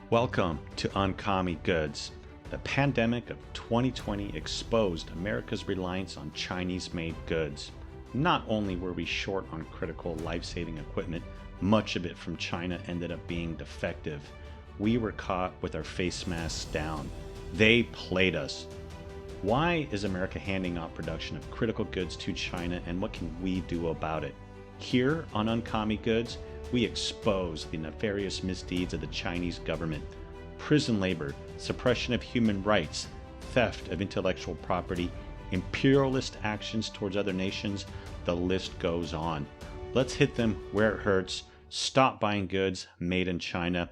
Welcome to UnCommie Goods. The pandemic of 2020 exposed America's reliance on Chinese-made goods. Not only were we short on critical life-saving equipment, much of it from China ended up being defective. We were caught with our face masks down. They played us. Why is America handing off production of critical goods to China, and what can we do about it? Here on UnCommie Goods, we expose the nefarious misdeeds of the Chinese government: prison labor, suppression of human rights, theft of intellectual property, imperialist actions towards other nations. The list goes on. Let's hit them where it hurts. Stop buying goods made in China.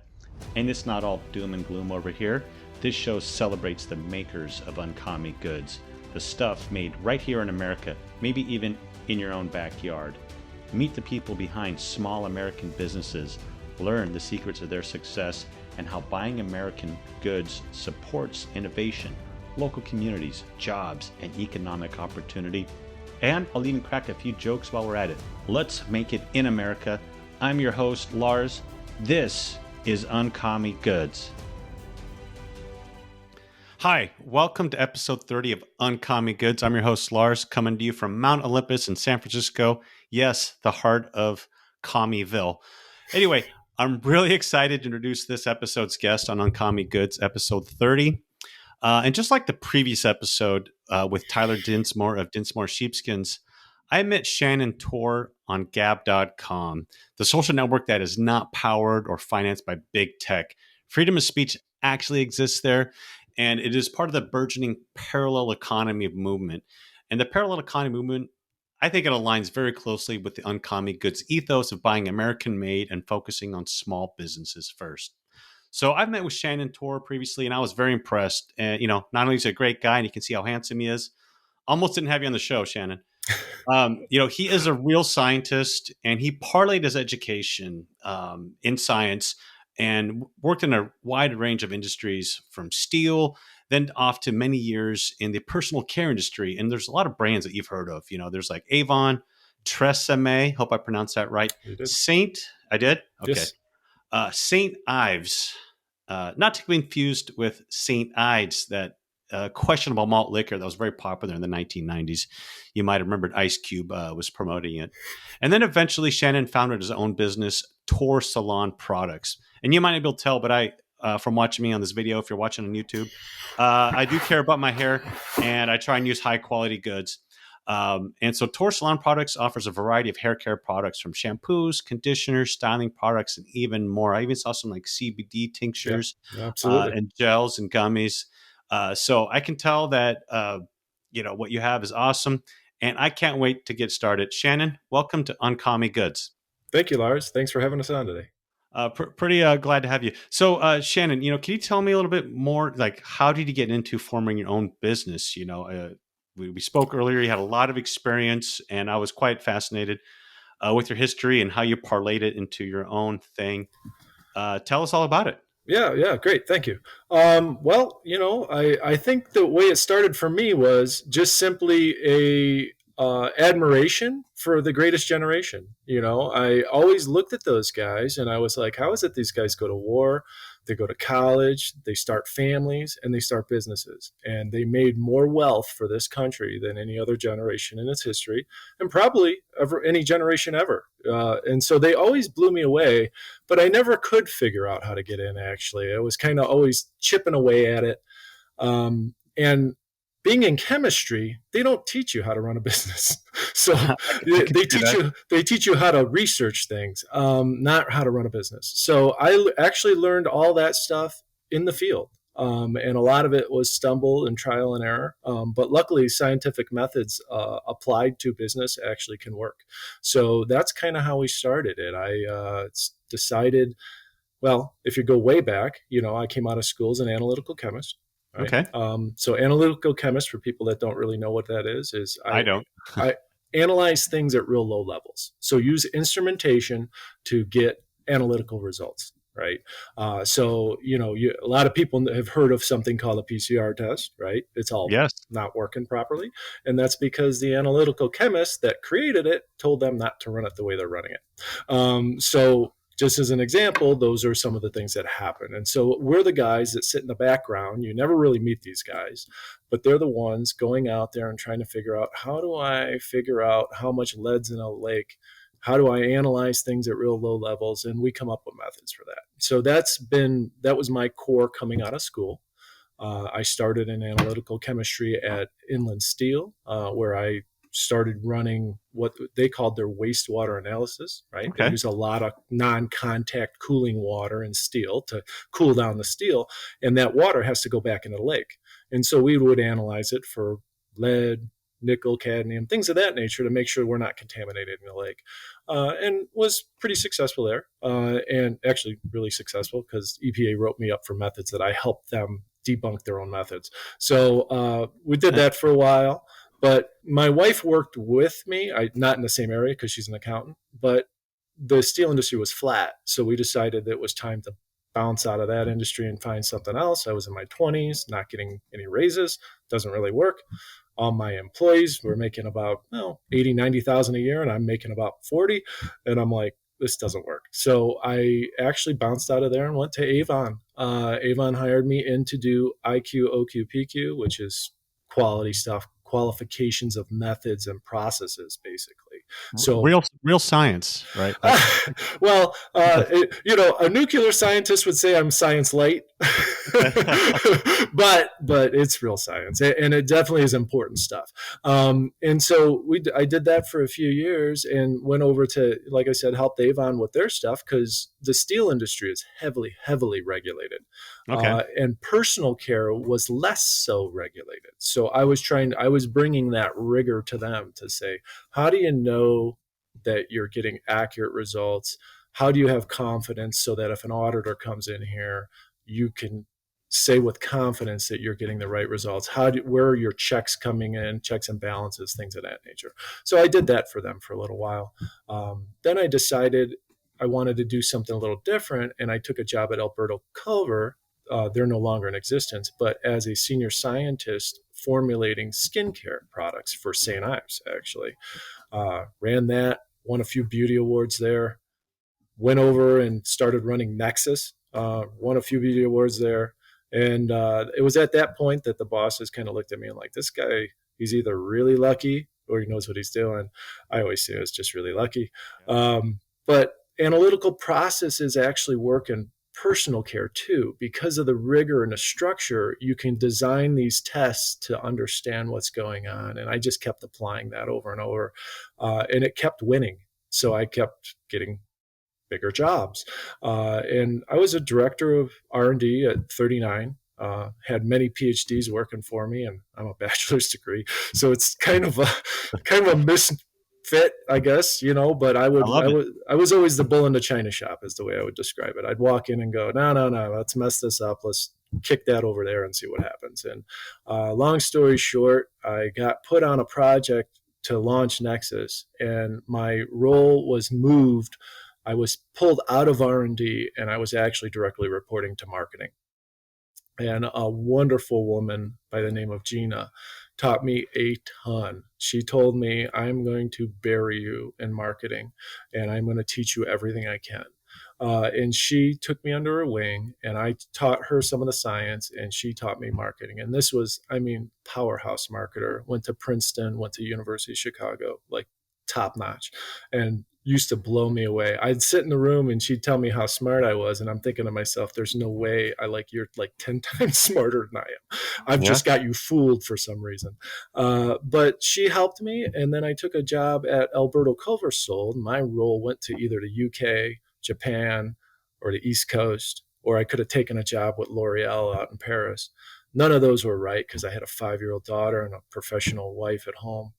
And it's not all doom and gloom over here. This show celebrates the makers of UnCommie Goods, the stuff made right here in America, maybe even in your own backyard. Meet the people behind small American businesses, learn the secrets of their success, and how buying American goods supports innovation, local communities, jobs, and economic opportunity. And I'll even crack a few jokes while we're at it. Let's make it in America. I'm your host, Lars. This is UnCommie Goods. Hi, welcome to episode 30 of UnCommie Goods. I'm your host, Lars, coming to you from Mount Olympus in San Francisco. Yes, the heart of Commieville. Anyway, I'm really excited to introduce this episode's guest on UnCommie Goods, episode 30. And just like the previous episode with Tyler Dinsmore of Dinsmore Sheepskins, I met Shannon Tor on Gab.com, the social network that is not powered or financed by big tech. Freedom of speech actually exists there, and it is part of the burgeoning parallel economy movement. And the parallel economy movement, I think it aligns very closely with the UnCommie Goods ethos of buying American-made and focusing on small businesses first. So I've met with Shannon Tor previously, and I was very impressed. And, not only is he a great guy, and you can see how handsome he is. Almost didn't have you on the show, Shannon. He is a real scientist, and he parlayed his education in science and worked in a wide range of industries, from steel, then off to many years in the personal care industry. And there's a lot of brands that you've heard of. There's like Avon, Tresemme, hope I pronounced that right. You did. I did? Okay. Yes. St. Ives, not to be confused with St. Ides, that questionable malt liquor that was very popular in the 1990s. You might have remembered Ice Cube was promoting it. And then eventually Shannon founded his own business, TOR Salon Products. And you might not be able to tell, but from watching me on this video, if you're watching on YouTube, I do care about my hair, and I try and use high quality goods. And so TOR Salon Products offers a variety of hair care products, from shampoos, conditioners, styling products, and even more. I even saw some like CBD tinctures, Absolutely. and gels and gummies. So I can tell that, what you have is awesome, and I can't wait to get started. Shannon, welcome to UnCommie Goods. Thank you, Lars. Thanks for having us on today. Pretty glad to have you. So, Shannon, can you tell me a little bit more, like, how did you get into forming your own business? We spoke earlier, you had a lot of experience, and I was quite fascinated with your history and how you parlayed it into your own thing. Tell us all about it. Yeah, great. Thank you. I think the way it started for me was just simply a admiration for the greatest generation. I always looked at those guys and I was like, how is it these guys go to war, they go to college, they start families, and they start businesses, and they made more wealth for this country than any other generation in its history, and probably ever any generation ever. And so they always blew me away, but I never could figure out how to get in. Actually, I was kind of always chipping away at it. And being in chemistry, they don't teach you how to run a business. So they teach you how to research things, not how to run a business. So I actually learned all that stuff in the field. And a lot of it was stumble and trial and error. But luckily, scientific methods applied to business actually can work. So that's kind of how we started it. I decided, well, if you go way back, I came out of school as an analytical chemist. Right? Okay. So analytical chemist, for people that don't really know what that is I don't. I analyze things at real low levels. So use instrumentation to get analytical results, right? A lot of people have heard of something called a PCR test, right? It's all not working properly. And that's because the analytical chemist that created it told them not to run it the way they're running it. So just as an example, those are some of the things that happen. And so we're the guys that sit in the background. You never really meet these guys, but they're the ones going out there and trying to figure out, how do I figure out how much lead's in a lake? How do I analyze things at real low levels? And we come up with methods for that. So that was my core coming out of school. I started in analytical chemistry at Inland Steel, where I started running what they called their wastewater analysis, right? Okay. They use a lot of non-contact cooling water in steel to cool down the steel, and that water has to go back into the lake. And so we would analyze it for lead, nickel, cadmium, things of that nature to make sure we're not contaminated in the lake. And was pretty successful there, and actually really successful because EPA wrote me up for methods that I helped them debunk their own methods. So we did that for a while. But my wife worked with me, not in the same area because she's an accountant, but the steel industry was flat. So we decided that it was time to bounce out of that industry and find something else. I was in my 20s, not getting any raises, doesn't really work. All my employees were making about 80, 90,000 a year, and I'm making about 40. And I'm like, this doesn't work. So I actually bounced out of there and went to Avon. Avon hired me in to do IQ, OQ, PQ, which is quality stuff, qualifications of methods and processes, basically. So real science, right? well, a nuclear scientist would say I'm science light, but it's real science, and it definitely is important stuff. And so I did that for a few years and went over to, like I said, help Avon with their stuff because the steel industry is heavily regulated. Okay. And personal care was less so regulated. So I was bringing that rigor to them to say, how do you know that you're getting accurate results? How do you have confidence so that if an auditor comes in here, you can say with confidence that you're getting the right results? Where are your checks coming in, checks and balances, things of that nature? So I did that for them for a little while. Then I decided I wanted to do something a little different, and I took a job at Alberto Culver. They're no longer in existence, but as a senior scientist formulating skincare products for St. Ives, actually. Ran that, won a few beauty awards there, went over and started running Nexus, won a few beauty awards there. And it was at that point that the bosses kind of looked at me and like, this guy, he's either really lucky or he knows what he's doing. I always say it's just really lucky. But analytical processes actually work in personal care too. Because of the rigor and the structure, you can design these tests to understand what's going on. And I just kept applying that over and over. And it kept winning. So I kept getting bigger jobs. And I was a director of R&D at 39. Had many PhDs working for me, and I'm a bachelor's degree. So it's kind of a misfit, I guess, but I was always the bull in the china shop is the way I would describe it. I'd walk in and go, no, let's mess this up. Let's kick that over there and see what happens. And long story short, I got put on a project to launch Nexus, and my role was moved. I was pulled out of R&D, and I was actually directly reporting to marketing. And a wonderful woman by the name of Gina taught me a ton. She told me, I'm going to bury you in marketing, and I'm going to teach you everything I can. And she took me under her wing, and I taught her some of the science, and she taught me marketing. And this was, powerhouse marketer. Went to Princeton, went to University of Chicago, like top notch, and used to blow me away. I'd sit in the room and she'd tell me how smart I was. And I'm thinking to myself, there's no way you're like 10 times smarter than I am. I've just got you fooled for some reason. But she helped me. And then I took a job at Alberto Culver sold. My role went to either the UK, Japan, or the East Coast, or I could have taken a job with L'Oreal out in Paris. None of those were right because I had a 5-year-old daughter and a professional wife at home.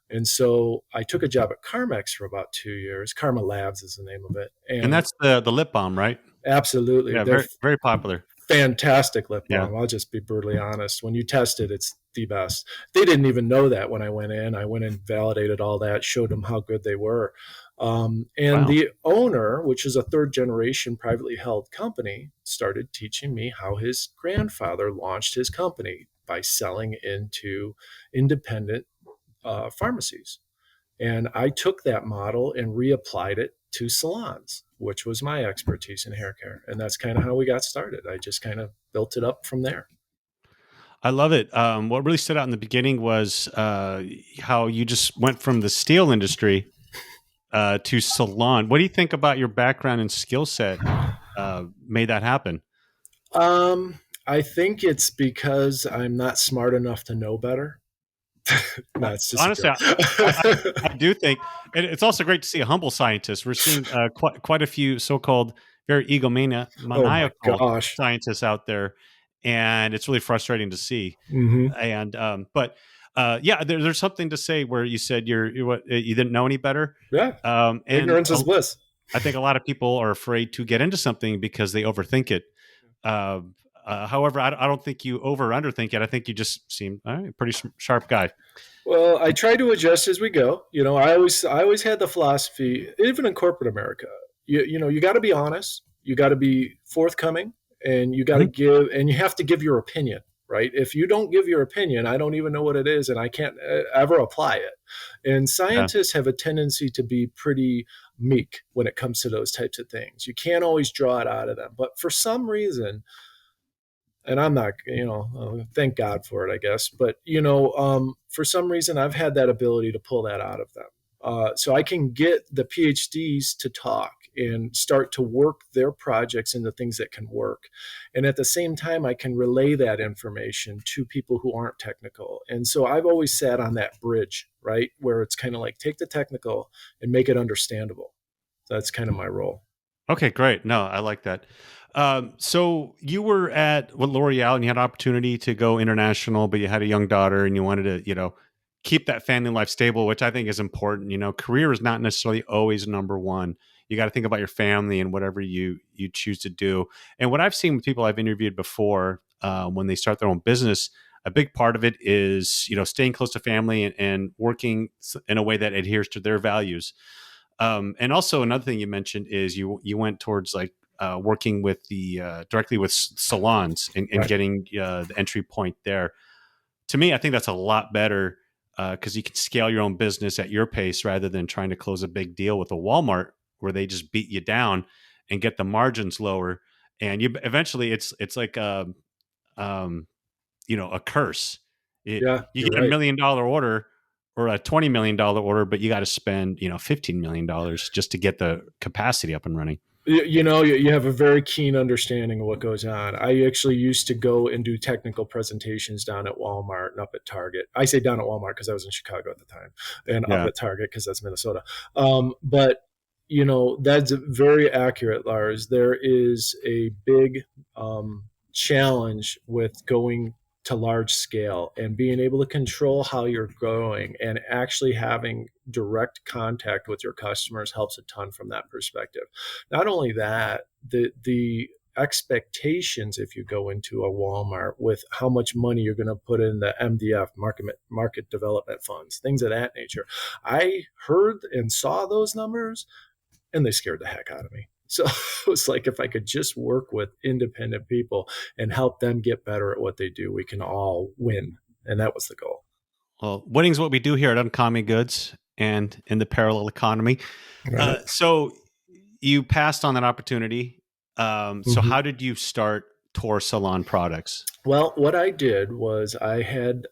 And so I took a job at Carmex for about 2 years. Karma Labs is the name of it. And that's the lip balm, right? Absolutely. Yeah, very, very popular. Fantastic lip balm. I'll just be brutally honest. When you test it, it's the best. They didn't even know that when I went in. I went and validated all that, showed them how good they were. The owner, which is a third generation privately held company, started teaching me how his grandfather launched his company by selling into independent pharmacies. And I took that model and reapplied it to salons. which was my expertise in hair care. And that's kind of how we got started. I just kind of built it up from there. I love it. What really stood out in the beginning was how you just went from the steel industry to salon. What do you think about your background and skill set made that happen? I think it's because I'm not smart enough to know better. No, it's just a Honestly, I joke. do think it's also great to see a humble scientist. We're seeing quite a few so-called very Oh my maniacal gosh. scientists out there, and it's really frustrating to see. Hmm. And yeah, there's something to say where you said you didn't know any better, Yeah. and Ignorance is bliss. I think a lot of people are afraid to get into something because they overthink it. Uh, however, I don't think you over or underthink it. I think you just seem all right, pretty sharp guy. Well, I try to adjust as we go. I always had the philosophy, even in corporate America, you got to be honest, you got to be forthcoming, and you got to Mhm. give, and you have to give your opinion, right? If you don't give your opinion, I don't even know what it is, and I can't ever apply it. And Yeah. scientists have a tendency to be pretty meek when it comes to those types of things. You can't always draw it out of them, but for some reason, and I'm not, thank God for it, I guess. But for some reason, I've had that ability to pull that out of them. So I can get the PhDs to talk and start to work their projects into things that can work. And at the same time, I can relay that information to people who aren't technical. And so I've always sat on that bridge, right? Where it's kind of like take the technical and make it understandable. That's kind of my role. Okay, great. No, I like that. So you were at L'Oreal and you had an opportunity to go international, but you had a young daughter and you wanted to, keep that family life stable, which I think is important. Career is not necessarily always number one. You got to think about your family and whatever you choose to do. And what I've seen with people I've interviewed before, when they start their own business, a big part of it is, staying close to family and working in a way that adheres to their values. And also another thing you mentioned is you went towards like working with the directly with salons and Right. getting the entry point there. To me, I think that's a lot better because you can scale your own business at your pace rather than trying to close a big deal with a Walmart where they just beat you down and get the margins lower. And you eventually it's like a curse. Yeah, You you're get a right. $1 million order or a $20 million order, but you got to spend $15 million just to get the capacity up and running. You have a very keen understanding of what goes on. I actually used to go and do technical presentations down at Walmart and up at Target. I say down at Walmart because I was in Chicago at the time, and up Yeah. at Target because that's Minnesota. But that's very accurate, Lars. There is a big challenge with going to large scale and being able to control how you're growing, and actually having direct contact with your customers helps a ton from that perspective. Not only that, the expectations, if you go into a Walmart, with how much money you're going to put in the MDF, market development funds, things of that nature. I heard and saw those numbers, and they scared the heck out of me. So it was like, if I could just work with independent people and help them get better at what they do, we can all win. And that was the goal. Well, winning's what we do here at UnCommie Goods and in the parallel economy. Right. So you passed on that opportunity. So Mm-hmm. how did you start TOR Salon Products? Well, what I did was I had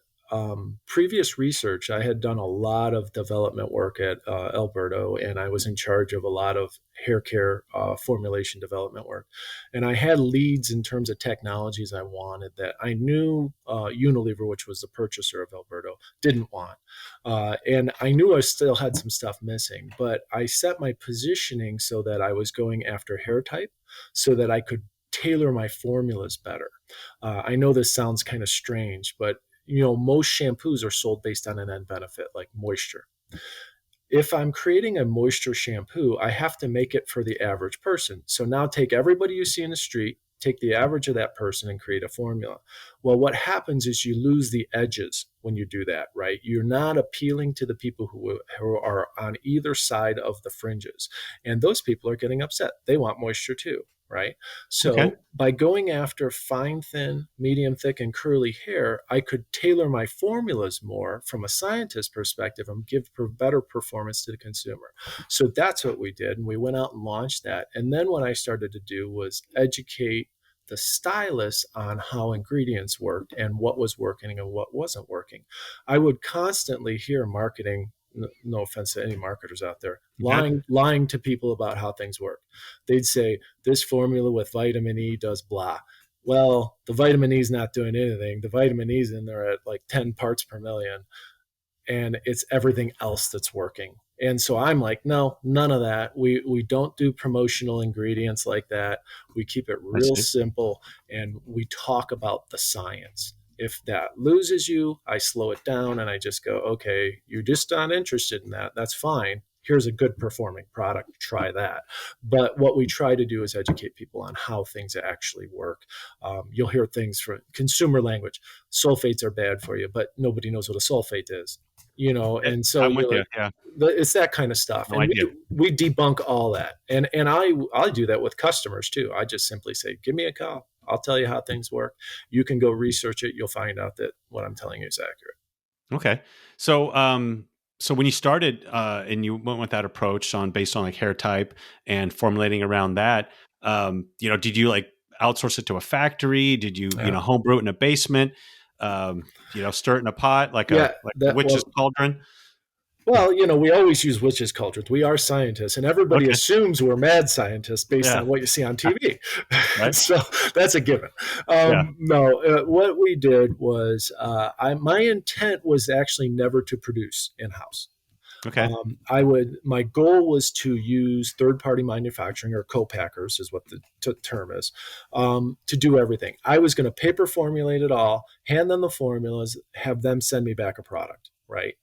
previous research. I had done a lot of development work at Alberto, and I was in charge of a lot of hair care formulation development work. And I had leads in terms of technologies I wanted that I knew Unilever, which was the purchaser of Alberto, didn't want. And I knew I still had some stuff missing, but I set my positioning so that I was going after hair type so that I could tailor my formulas better. I know this sounds kind of strange, but most shampoos are sold based on an end benefit like moisture. If I'm creating a moisture shampoo, I have to make it for the average person. So now take everybody you see in the street, take the average of that person, and create a formula. Well, what happens is you lose the edges when you do that, right? You're not appealing to the people who are on either side of the fringes. And those people are getting upset. They want moisture too. right? Okay. So by going after fine, thin, medium, thick, and curly hair, I could tailor my formulas more from a scientist perspective and give better performance to the consumer. So that's what we did. And we went out and launched that. And then what I started to do was educate the stylists on how ingredients worked and what was working and what wasn't working. I would constantly hear marketing, no offense to any marketers out there, Okay. lying to people about how things work. They'd say this formula with vitamin E does blah. Well, the vitamin E is not doing anything. The vitamin E is in there at like 10 parts per million, and it's everything else that's working. And so I'm like, no, none of that. We don't do promotional ingredients like that. We keep it I real see. simple, and we talk about the science. If that loses you, I slow it down and I just go, okay, you're just not interested in that. That's fine. Here's a good performing product. Try that. But what we try to do is educate people on how things actually work. You'll hear things from consumer language. Sulfates are bad for you, but nobody knows what a sulfate is, and so I'm with you're you. like, Yeah. it's that kind of stuff, No and idea. we debunk all that, and I do that with customers too. I just simply say, give me a call, I'll tell you how things work. You can go research it, you'll find out that what I'm telling you is accurate. Okay. So, so when you started, and you went with that approach based on like hair type and formulating around that, did you like outsource it to a factory? Did you, Yeah, homebrew it in a basement? Stir it in a pot like a yeah, a that witch's well cauldron? well, we always use witches' cauldrons. We are scientists, and everybody Okay. assumes we're mad scientists based Yeah. on what you see on TV. Right. So that's a given. Yeah. No, what we did was, my intent was actually never to produce in house. Okay. My goal was to use third party manufacturing, or co-packers is what the term is, to do everything. I was going to paper formulate it all, hand them the formulas, have them send me back a product. Right.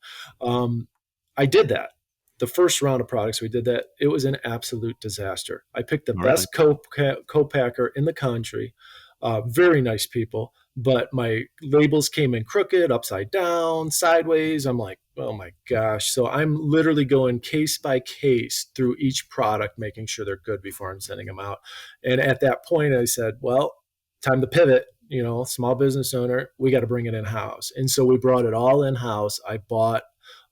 Um, I did that. The first round of products we did that, it was an absolute disaster. I picked the Oh, really? best co-packer in the country, very nice people, but my labels came in crooked, upside down, sideways. I'm like, oh my gosh. So I'm literally going case by case through each product, making sure they're good before I'm sending them out. And at that point, I said, well, time to pivot. Small business owner, we got to bring it in house. And so we brought it all in house. I bought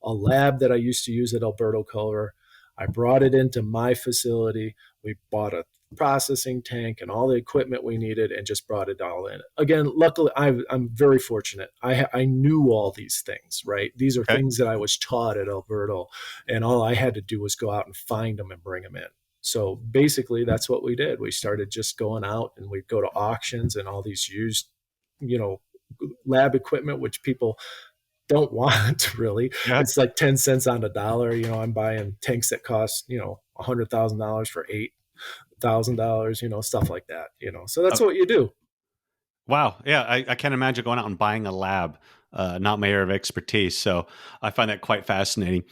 a lab that I used to use at Alberto Culver. I brought it into my facility. We bought a processing tank and all the equipment we needed and just brought it all in. Again, luckily, I'm very fortunate. I knew all these things, right? These are Okay. things that I was taught at Alberto, and all I had to do was go out and find them and bring them in. So basically, that's what we did. We started just going out and we'd go to auctions and all these used, you know, lab equipment, which people don't want really. Yeah. It's like 10 cents on the dollar. I'm buying tanks that cost, $100,000 for $8,000, stuff like that, so that's Oh, what you do. wow. Yeah. I can't imagine going out and buying a lab, not my area of expertise. So I find that quite fascinating.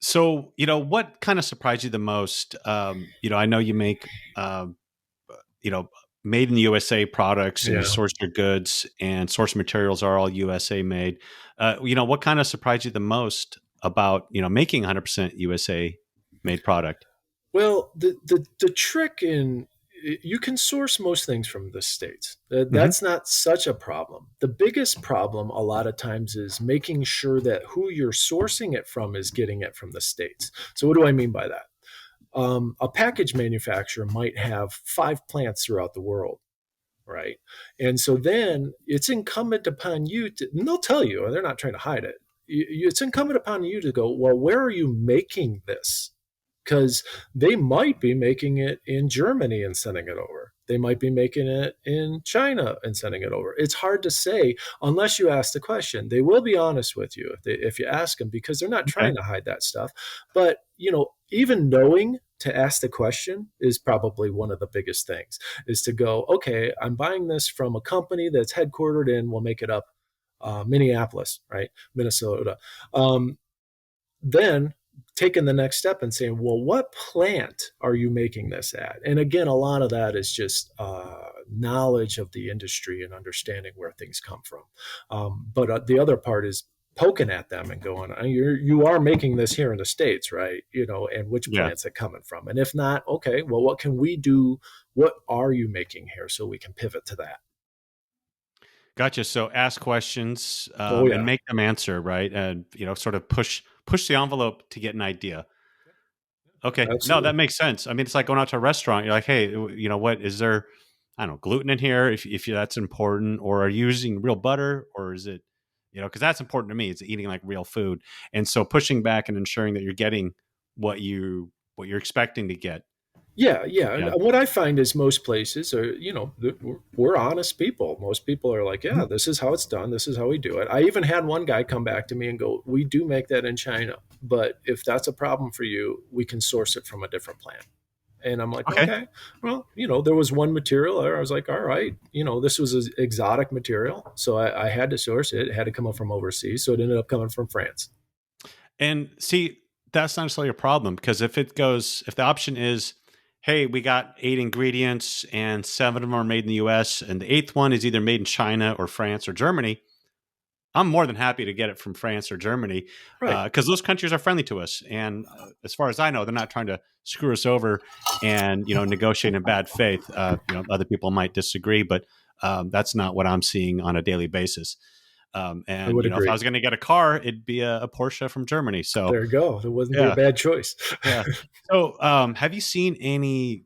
So, what kind of surprised you the most? I know you make, you know, made in the USA products, and you Yeah. source your goods, and source materials are all USA made. What kind of surprised you the most about, making 100% USA made product? Well, the trick in you can source most things from the states. Hmm. That's not such a problem. The biggest problem a lot of times is making sure that who you're sourcing it from is getting it from the states. So what do I mean by that? A package manufacturer might have 5 plants throughout the world, right? And so then it's incumbent upon you to, and they'll tell you, and they're not trying to hide it. It's incumbent upon you to go, well, where are you making this? Because they might be making it in Germany and sending it over. They might be making it in China and sending it over. It's hard to say unless you ask the question. They will be honest with you if you ask them, because they're not Okay. trying to hide that stuff. But even knowing to ask the question is probably one of the biggest things. Is to go, okay, I'm buying this from a company that's headquartered in, we'll make it up, Minneapolis, right, Minnesota. Then taking the next step and saying, well, what plant are you making this at? And again, a lot of that is just knowledge of the industry and understanding where things come from. But the other part is poking at them and going, you are making this here in the States, right? And which Yeah. plant's it coming from? And if not, okay, well, what can we do? What are you making here so we can pivot to that? Gotcha. So ask questions Oh and yeah, make them answer, right? And sort of push the envelope to get an idea. Okay. No, absolutely. that makes sense. I mean, it's like going out to a restaurant. You're like, hey, what is there? I don't know, gluten in here if that's important, or are you using real butter, or is it, because that's important to me. It's eating like real food, and so pushing back and ensuring that you're getting what you're expecting to get. Yeah, yeah. And Yeah. what I find is most places are, we're honest people. Most people are like, yeah, Mhm. this is how it's done. This is how we do it. I even had one guy come back to me and go, we do make that in China, but if that's a problem for you, we can source it from a different plant. And I'm like, Okay. okay, well, there was one material there. I was like, all right, this was an exotic material. So I had to source it. It had to come up from overseas. So it ended up coming from France. And see, that's not necessarily a problem because if the option is, hey, we got 8 ingredients and 7 of them are made in the US, and the eighth one is either made in China or France or Germany, I'm more than happy to get it from France or Germany Right. because those countries are friendly to us. And as far as I know, they're not trying to screw us over and negotiate in bad faith. Other people might disagree, but that's not what I'm seeing on a daily basis. I And would if I agree. was going to get a car, it'd be a Porsche from Germany. So There you go. It wouldn't be a yeah, bad choice. yeah. So have you seen any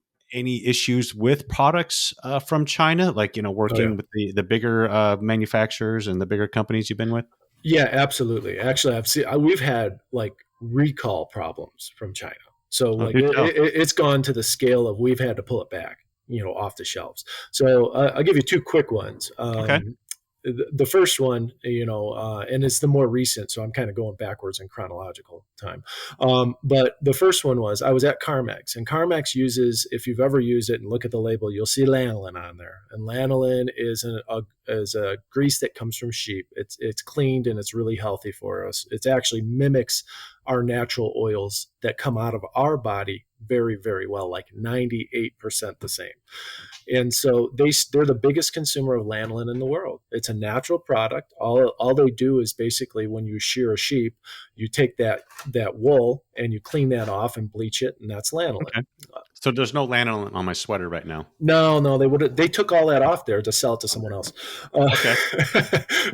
issues with products from China, like Oh, yeah. working with the bigger manufacturers and the bigger companies you've been with? Yeah, absolutely. Actually, we've had like recall problems from China. So Oh, like do tell. it's gone to the scale of we've had to pull it back, off the shelves. So I'll give you two quick ones. Okay. The first one, and it's the more recent, so I'm kind of going backwards in chronological time. But the first one was I was at Carmex, and Carmex uses, if you've ever used it and look at the label, you'll see lanolin on there. And lanolin is a grease that comes from sheep. It's cleaned and it's really healthy for us. It actually mimics our natural oils that come out of our body very, very well, like 98% the same. And so they're the biggest consumer of lanolin in the world. It's a natural product. All they do is basically when you shear a sheep, you take that wool and you clean that off and bleach it, and that's lanolin. Okay. So there's no lanolin on my sweater right now. No, they took all that off there to sell it to someone else. Okay.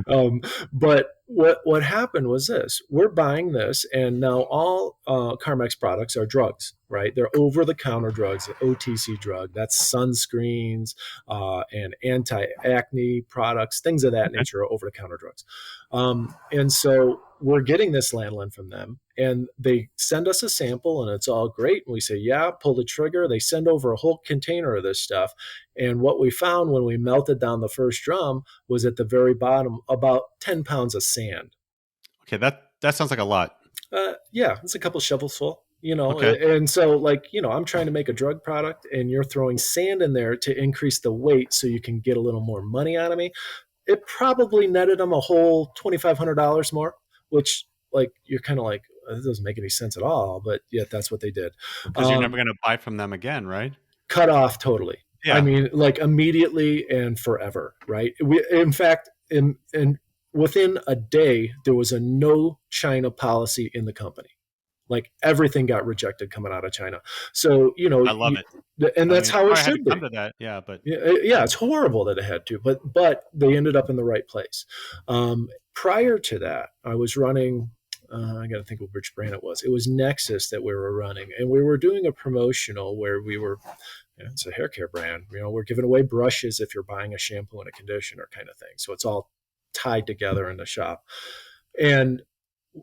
Um, but what happened was this: we're buying this, and now all Carmex products are drugs, right? They're over the counter drugs, OTC drug. That's sunscreens and anti acne products, things of that Okay. nature are over the counter drugs. And so we're getting this lanolin from them, and they send us a sample, and it's all great. And we say, yeah, pull the trigger. They send over a whole container of this stuff. And what we found when we melted down the first drum was at the very bottom about 10 pounds of sand. Okay. That sounds like a lot. Yeah, it's a couple shovels full. Okay. And so I'm trying to make a drug product, and you're throwing sand in there to increase the weight so you can get a little more money out of me. It probably netted them a whole $2,500 more, which like you're kind of like, this doesn't make any sense at all, but yet that's what they did. Because you're never going to buy from them again, right? Cut off totally. I Yeah. mean, like immediately and forever, right? In fact, in within a day, there was a no China policy in the company. Like everything got rejected coming out of China. So I love it. and I that's mean, it how it probably had to should come be. to that. Yeah. But Yeah, it's horrible that it had to, but they ended up in the right place. Prior to that, I was running. I got to think of which brand it was. It was Nexus that we were running, and we were doing a promotional where we were. It's a hair care brand. We're giving away brushes if you're buying a shampoo and a conditioner kind of thing. So it's all tied together in the shop, and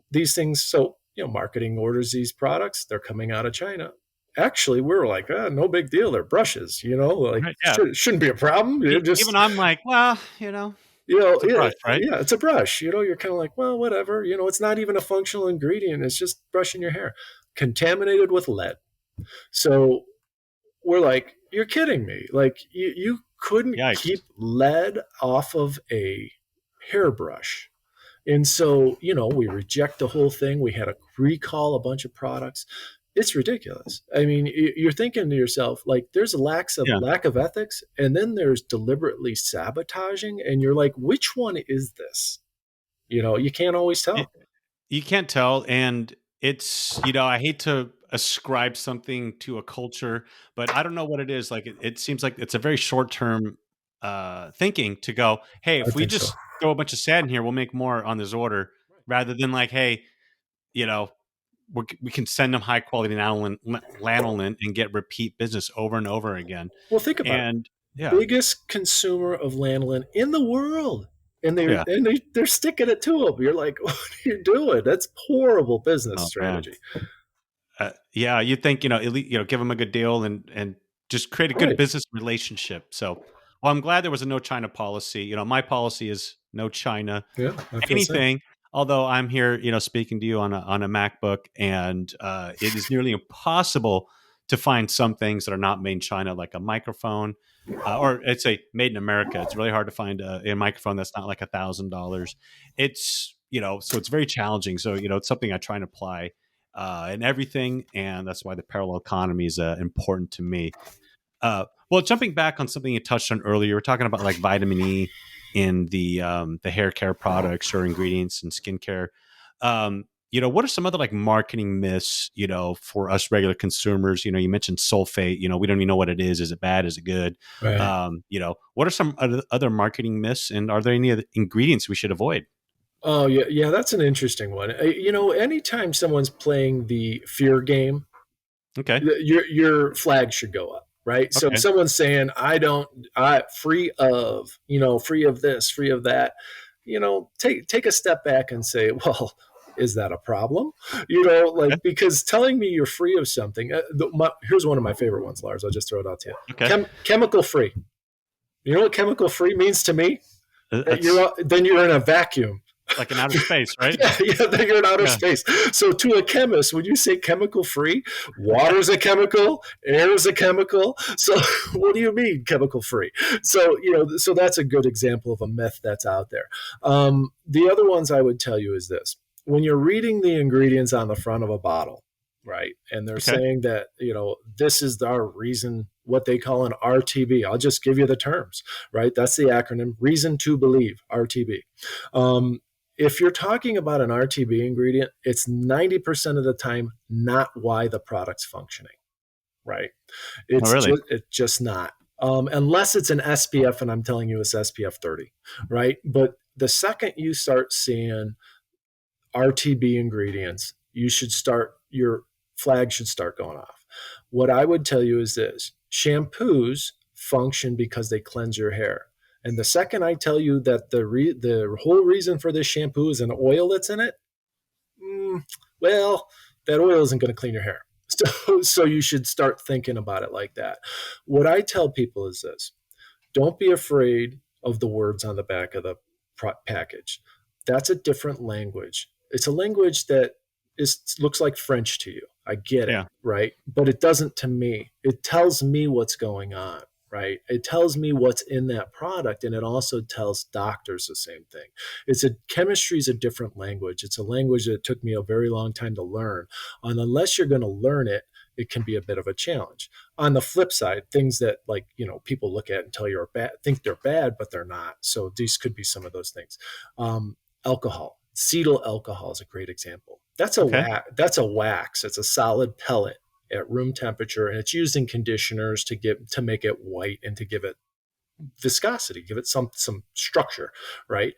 these things. So marketing orders these products. They're coming out of China. Actually, we were like, no big deal. They're brushes, like right, yeah. shouldn't be a problem. Even I'm like, well, it's a Yeah, brush, right? yeah, it's a brush. You're kind of like, well, whatever. It's not even a functional ingredient. It's just brushing your hair, contaminated with lead. So we're like, you're kidding me. Like you couldn't keep Yikes. lead off of a hairbrush. And so, we reject the whole thing. We had to recall a bunch of products. It's ridiculous. I mean, you're thinking to yourself, like, there's a Yeah. lack of ethics, and then there's deliberately sabotaging, and you're like, which one is this? You can't always It, tell. you can't tell, and it's I hate to ascribe something to a culture, but I don't know what it is. Like it seems like it's a very short term thinking to go, hey, I if we think so. just throw a bunch of sand in here, we'll make more on this order, rather than like, hey, you know, we can send them high quality lanolin and get repeat business over and over again. Well, think about it. And yeah, Biggest consumer of lanolin in the world, and yeah. they're sticking it to them. You're like, what are you doing? That's horrible business Oh man. strategy. Yeah, you think at least, give them a good deal and just create a good Right. business relationship. So, well, I'm glad there was a no China policy. My policy is no China Yeah, I feel the same. anything. Although I'm here, speaking to you on a MacBook, and it is nearly impossible to find some things that are not made in China, like a microphone, or it's a made in America. It's really hard to find a microphone that's not like $1,000. It's so it's very challenging. So it's something I try and apply in everything, and that's why the parallel economy is important to me. Well, jumping back on something you touched on earlier, we're talking about like vitamin E in the hair care products or ingredients and skincare. What are some other like marketing myths, for us regular consumers? You mentioned sulfate. We don't even know what it is. Is it bad? Is it good? Right. What are some other marketing myths, and are there any other ingredients we should avoid? Oh yeah, yeah, that's an interesting one. Anytime someone's playing the fear game, Okay. your flag should go up, right? So if Okay. someone's saying, I free of, free of this, free of that, take a step back and say, well, is that a problem? Okay. Because telling me you're free of something. Here's one of my favorite ones, Lars. I'll just throw it out to you. Okay. Chemical free. You know what chemical free means to me? That's Then you're in a vacuum. like an outer space, right? Yeah, then you're in outer Yeah. space. So to a chemist, when you say chemical free, water's a chemical, air is a chemical. So what do you mean chemical free? So so that's a good example of a myth that's out there. The other ones I would tell you is this: when you're reading the ingredients on the front of a bottle, right, and they're Okay. saying that this is our reason, what they call an RTB. I'll just give you the terms, right? That's the acronym: reason to believe, RTB. If you're talking about an RTB ingredient, it's 90% of the time not why the product's functioning, right? Oh, really? It's just not. Unless it's an SPF, and I'm telling you it's SPF 30, right? But the second you start seeing RTB ingredients, your flag should start going off. What I would tell you is this: shampoos function because they cleanse your hair. And the second I tell you that the whole reason for this shampoo is an oil that's in it, well, that oil isn't going to clean your hair. So you should start thinking about it like that. What I tell people is this: don't be afraid of the words on the back of the package. That's a different language. It's a language that looks like French to you. I get it, Yeah. right? But it doesn't to me. It tells me what's going on, right? It tells me what's in that product, and it also tells doctors the same thing. Chemistry is a different language. It's a language that took me a very long time to learn. And unless you're going to learn it, it can be a bit of a challenge. On the flip side, things that people look at and tell you are bad, think they're bad, but they're not. So these could be some of those things. Alcohol, cetyl alcohol is a great example. That's a Okay. wax. That's a wax. It's a solid pellet at room temperature, and it's used in conditioners to make it white and to give it viscosity, give it some structure, right?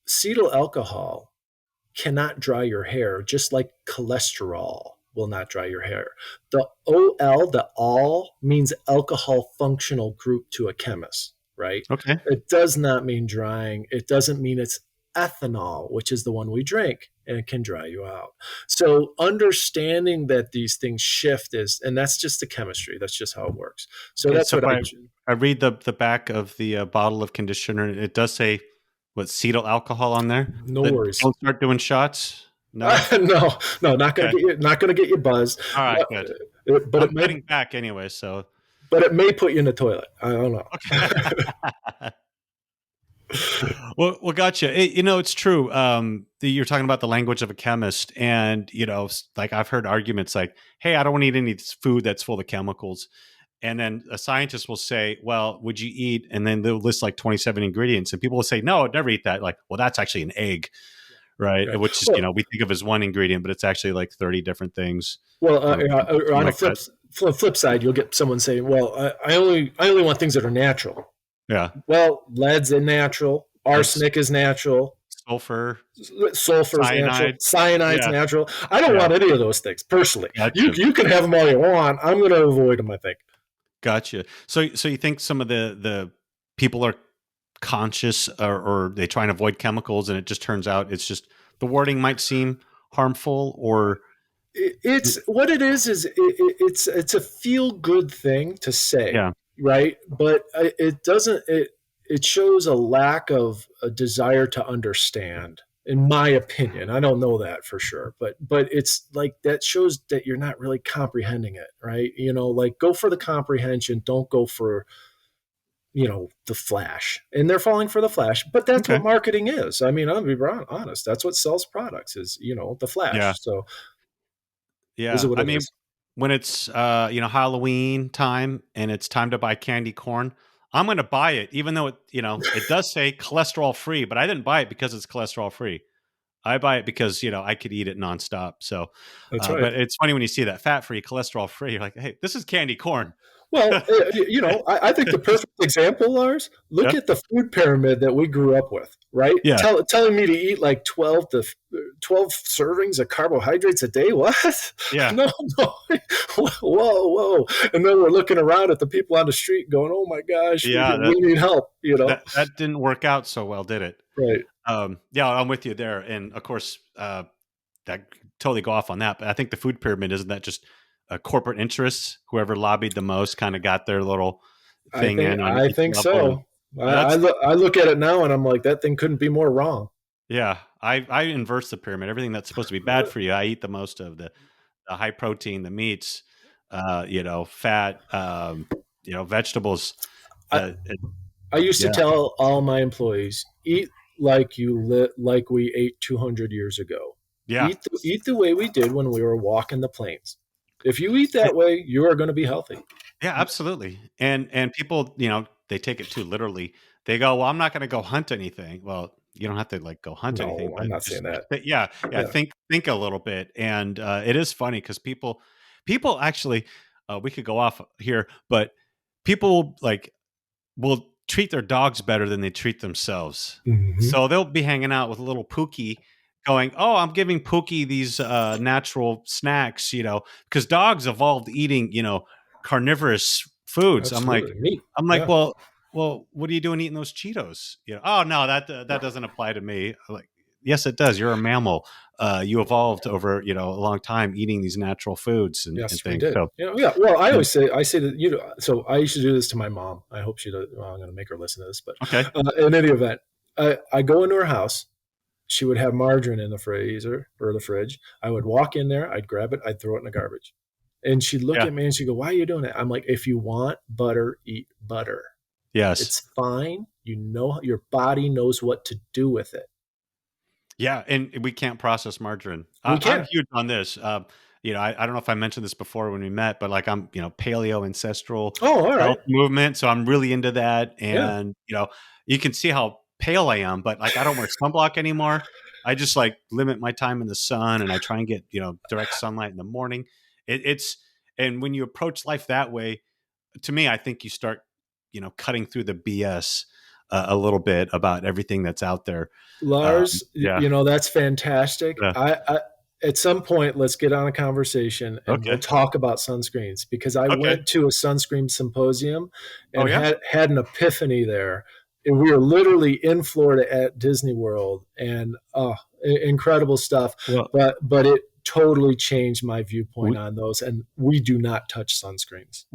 Cetyl alcohol cannot dry your hair, just like cholesterol will not dry your hair. The OL, the all, means alcohol functional group to a chemist, right? Okay. It does not mean drying. It doesn't mean it's ethanol, which is the one we drink, and it can dry you out. So understanding that these things shift and that's just the chemistry. That's just how it works. So Okay. that's So if what I read the back of the bottle of conditioner, it does say what cetyl alcohol on there. no That worries. don't start doing shots. No. No, not gonna Okay. get you buzzed. All right. Good. But I'm it may cutting back anyway, so put you in the toilet. I don't know. okay. Well, gotcha. It's true. You're talking about the language of a chemist, and like I've heard arguments like, "Hey, I don't want to eat any food that's full of chemicals." And then a scientist will say, well, would you eat? And then they'll list like 27 ingredients. And people will say, no, I'd never eat that. Like, well, that's actually an egg, right? Right. Which is, Well, we think of as one ingredient, but it's actually like 30 different things. well, Or something on a like that. flip side, you'll get someone saying, "Well, I only want things that are natural." Yeah. Well, lead's natural, arsenic is natural, Sulfur, sulfur is natural, cyanide. cyanide's Yeah. natural. I don't Yeah. want any of those things personally. Gotcha. You can have them all you want. I'm going to avoid them, I think. Gotcha. So you think some of the people are conscious, or they try and avoid chemicals, and it just turns out it's just the wording might seem harmful, or It's what it is it's a feel good thing to say, yeah. right? But it doesn't it shows a lack of a desire to understand, in my opinion. I don't know that for sure, but it's like that shows that you're not really comprehending it, right? Like, go for the comprehension, don't go for the flash. And they're falling for the flash, but that's Okay. what marketing is. I mean, I'll be honest, that's what sells products is, the flash. Yeah. So is Yeah. it what I it mean, is? when it's Halloween time and it's time to buy candy corn, I'm going to buy it, even though it does say cholesterol free, but I didn't buy it because it's cholesterol free. I buy it because I could eat it nonstop. So, That's right. but it's funny when you see that fat free, cholesterol free. You're like, hey, this is candy corn. Well, I think the perfect example, Lars, look Yeah. at the food pyramid that we grew up with, right? Yeah. Telling me to eat like 12 servings of carbohydrates a day. What? Yeah. No. Whoa. And then we're looking around at the people on the street going, oh my gosh, Yeah. we need help, That didn't work out so well, did it? Right. Yeah, I'm with you there. And of course, that totally go off on that. But I think the food pyramid, isn't that just corporate interests? Whoever lobbied the most kind of got their little thing in on I each think level. so. I look at it now and I'm like, that thing couldn't be more wrong. Yeah, I inverse the pyramid. Everything that's supposed to be bad for you, I eat the most of the high protein, the meats, fat, vegetables. I used to Yeah. tell all my employees, eat like like we ate 200 years ago. Yeah. Eat the way we did when we were walking the plains. If you eat that way, you are going to be healthy. Yeah, absolutely. And people, they take it too literally. They go, well, I'm not going to go hunt anything. Well, you don't have to go hunt anything. No, But I'm not saying that. Yeah. Think a little bit. And it is funny because people actually, we could go off here, but people will treat their dogs better than they treat themselves. Mm-hmm. So they'll be hanging out with a little Pookie going, oh, I'm giving Pookie these natural snacks, because dogs evolved eating, carnivorous foods. Absolutely. Meat. I'm like, Yeah. well, what are you doing eating those Cheetos? Oh no, that doesn't apply to me. I'm like, yes, it does. You're a mammal. You evolved over, a long time eating these natural foods and Yes, we things. did. So, Yeah. Well, I say that, so I used to do this to my mom. I hope she does. Well, I'm going to make her listen to this, but okay. In any event, I go into her house. She would have margarine in the freezer or the fridge. I would walk in there, I'd grab it, I'd throw it in the garbage. And she'd look at me and she'd go, why are you doing it? I'm like, if you want butter, eat butter. Yes. It's fine. Your body knows what to do with it. Yeah. And we can't process margarine. We can't. I'm huge on this. I don't know if I mentioned this before when we met, but I'm, paleo ancestral health movement. So I'm really into that. And, you can see how pale I am, but I don't wear sunblock anymore. I just limit my time in the sun, and I try and get, direct sunlight in the morning. And when you approach life that way, to me, I think you start, cutting through the BS a little bit about everything that's out there. Lars, that's fantastic. Yeah. I at some point, let's get on a conversation and we'll talk about sunscreens, because I went to a sunscreen symposium and had an epiphany there. And we were literally in Florida at Disney World, and incredible stuff. Well, but it totally changed my viewpoint on those. And we do not touch sunscreens.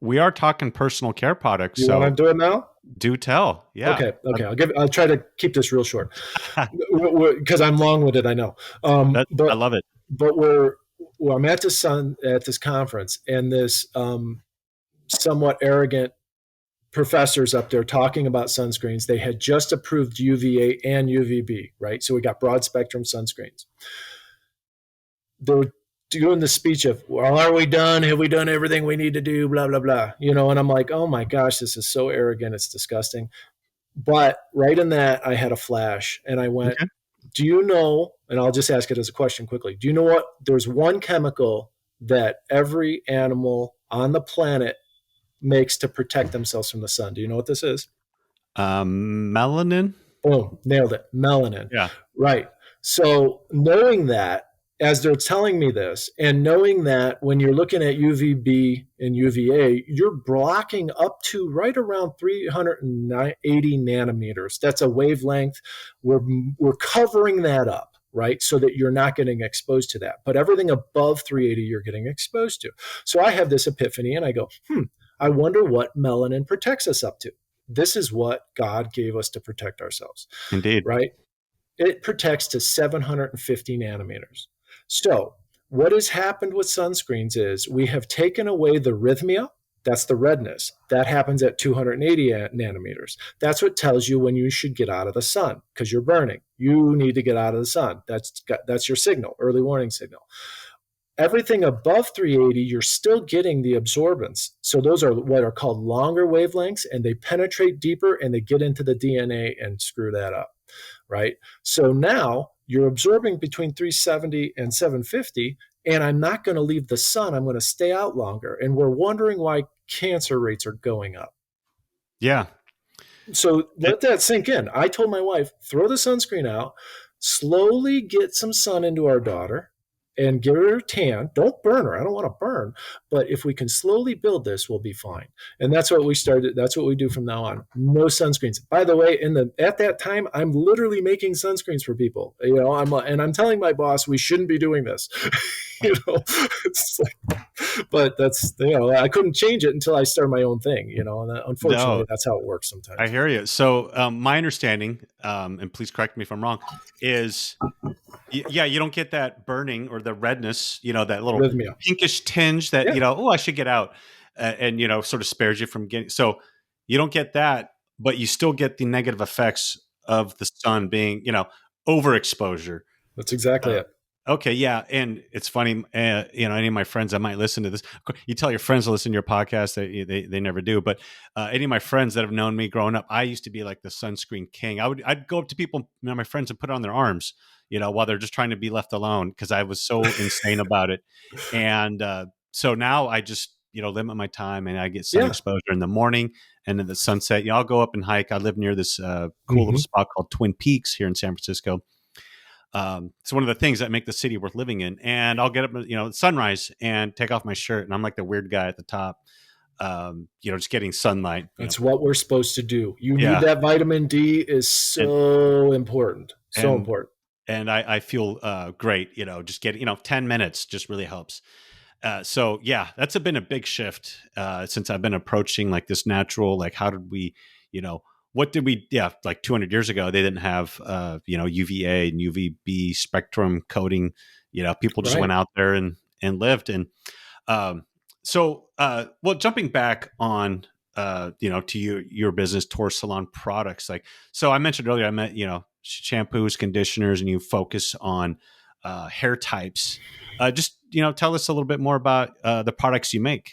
We are talking personal care products. You want to do it now? Do tell. Yeah. Okay. I'll try to keep this real short because I'm long-winded, I know. I love it. But I'm at this conference, and this somewhat arrogant professors up there talking about sunscreens. They had just approved UVA and UVB, right? So we got broad spectrum sunscreens. They were doing the speech of, well, are we done? Have we done everything we need to do? Blah, blah, blah. And I'm like, oh my gosh, this is so arrogant. It's disgusting. But right in that, I had a flash and I went, Okay. do you know, and I'll just ask it as a question quickly. Do you know what? There's one chemical that every animal on the planet makes to protect themselves from the sun. Do you know what this is? Melanin. Boom, nailed it. Melanin. Yeah. Right. So knowing that, as they're telling me this, and knowing that when you're looking at UVB and UVA, you're blocking up to right around 380 nanometers. That's a wavelength. We're covering that up, right? So that you're not getting exposed to that. But everything above 380, you're getting exposed to. So I have this epiphany and I go, I wonder what melanin protects us up to. This is what God gave us to protect ourselves, Indeed. right? It protects to 750 nanometers. So what has happened with sunscreens is we have taken away the rhythmia. That's the redness. That happens at 280 nanometers. That's what tells you when you should get out of the sun because you're burning. You need to get out of the sun. That's your signal, early warning signal. Everything above 380, you're still getting the absorbance. So those are what are called longer wavelengths, and they penetrate deeper and they get into the DNA and screw that up, right? So now you're absorbing between 370 and 750, and I'm not going to leave the sun. I'm going to stay out longer. And we're wondering why cancer rates are going up. Yeah. So let that sink in. I told my wife, throw the sunscreen out, slowly get some sun into our daughter, and give her a tan. Don't burn her. I don't want to burn. But if we can slowly build this, we'll be fine. And that's what we started. That's what we do from now on. No sunscreens. By the way, at that time, I'm literally making sunscreens for people. I'm telling my boss we shouldn't be doing this. It's like, but that's I couldn't change it until I started my own thing. And unfortunately, that's how it works sometimes. I hear you. So my understanding, and please correct me if I'm wrong, is you don't get that burning or the redness, that little Rhythmia. pinkish tinge that, I should get out and, sort of spares you from getting. So you don't get that, but you still get the negative effects of the sun being, overexposure. That's exactly it. Okay. Yeah. And it's funny, any of my friends that might listen to this, you tell your friends to listen to your podcast, they never do. But any of my friends that have known me growing up, I used to be like the sunscreen king. I'd go up to people, my friends, and put it on their arms, while they're just trying to be left alone because I was so insane about it. And so now I just, limit my time and I get sun exposure in the morning and then the sunset. I'll go up and hike. I live near this cool little spot called Twin Peaks here in San Francisco. It's one of the things that make the city worth living in. And I'll get up, at sunrise and take off my shirt. And I'm like the weird guy at the top, just getting sunlight. That's what we're supposed to do. You need that vitamin D is so important. So important. And I feel great, just getting, 10 minutes just really helps. So yeah, that's been a big shift since I've been approaching like this natural, like how did we, what did we, like 200 years ago, they didn't have, UVA and UVB spectrum coding, people just went out there and lived. And jumping back on, to your business, TOR Salon Products. So I mentioned earlier, I met, shampoos, conditioners, and you focus on hair types. Just, tell us a little bit more about the products you make.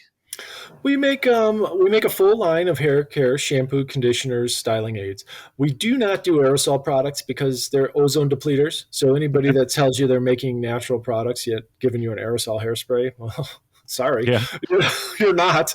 We make a full line of hair care, shampoo, conditioners, styling aids. We do not do aerosol products because they're ozone depleters. So anybody that tells you they're making natural products yet giving you an aerosol hairspray, well, sorry, you're not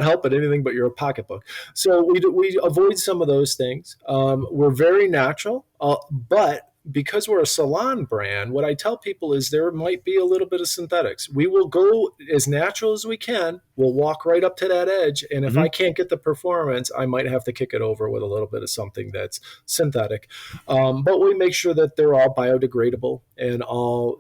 helping anything but your pocketbook. So we avoid some of those things. We're very natural, but because we're a salon brand, what I tell people is there might be a little bit of synthetics. We will go as natural as we can. We'll walk right up to that edge. And if I can't get the performance, I might have to kick it over with a little bit of something that's synthetic. But we make sure that they're all biodegradable and all,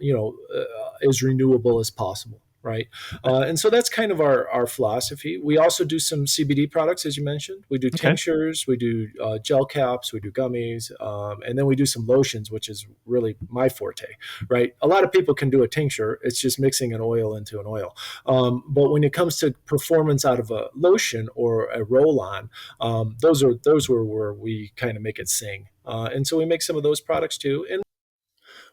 as renewable as possible. Right. And so that's kind of our philosophy. We also do some CBD products, as you mentioned. We do tinctures, we do gel caps, we do gummies, and then we do some lotions, which is really my forte. Right. A lot of people can do a tincture. It's just mixing an oil into an oil. But when it comes to performance out of a lotion or a roll-on, those are where we kind of make it sing. And so we make some of those products too. And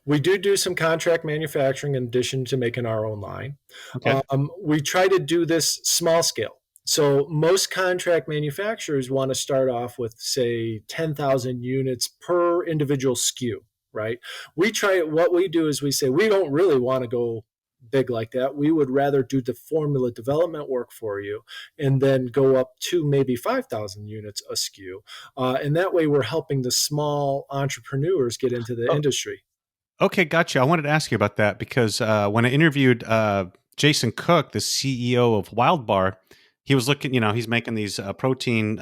We do some contract manufacturing in addition to making our own line. Okay. We try to do this small scale. So most contract manufacturers want to start off with, say, 10,000 units per individual SKU, right? What we do is we say, we don't really want to go big like that. We would rather do the formula development work for you and then go up to maybe 5,000 units a SKU. And that way we're helping the small entrepreneurs get into the Oh, industry. okay, gotcha. I wanted to ask you about that because when I interviewed Jason Cook, the CEO of Wild Bar, he was looking, he's making these protein,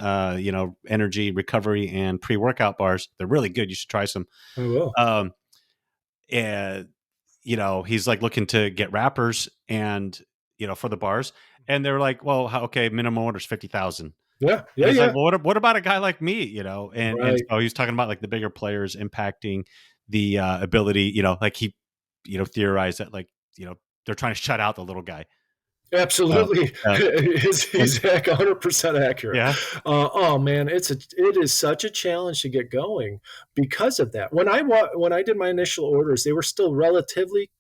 energy recovery and pre-workout bars. They're really good. You should try some. I will. Um, and, he's like looking to get wrappers and, for the bars. And they're like, well, okay, minimum order is 50,000. Yeah, And yeah, he's like, yeah. well, what about a guy like me, And Right. so he's talking about like the bigger players impacting the ability, like he, theorized that like, they're trying to shut out the little guy. Uh, Absolutely, uh, and he's 100% accurate. yeah. Oh man, it is such a challenge to get going because of that. When I did my initial orders, they were still relatively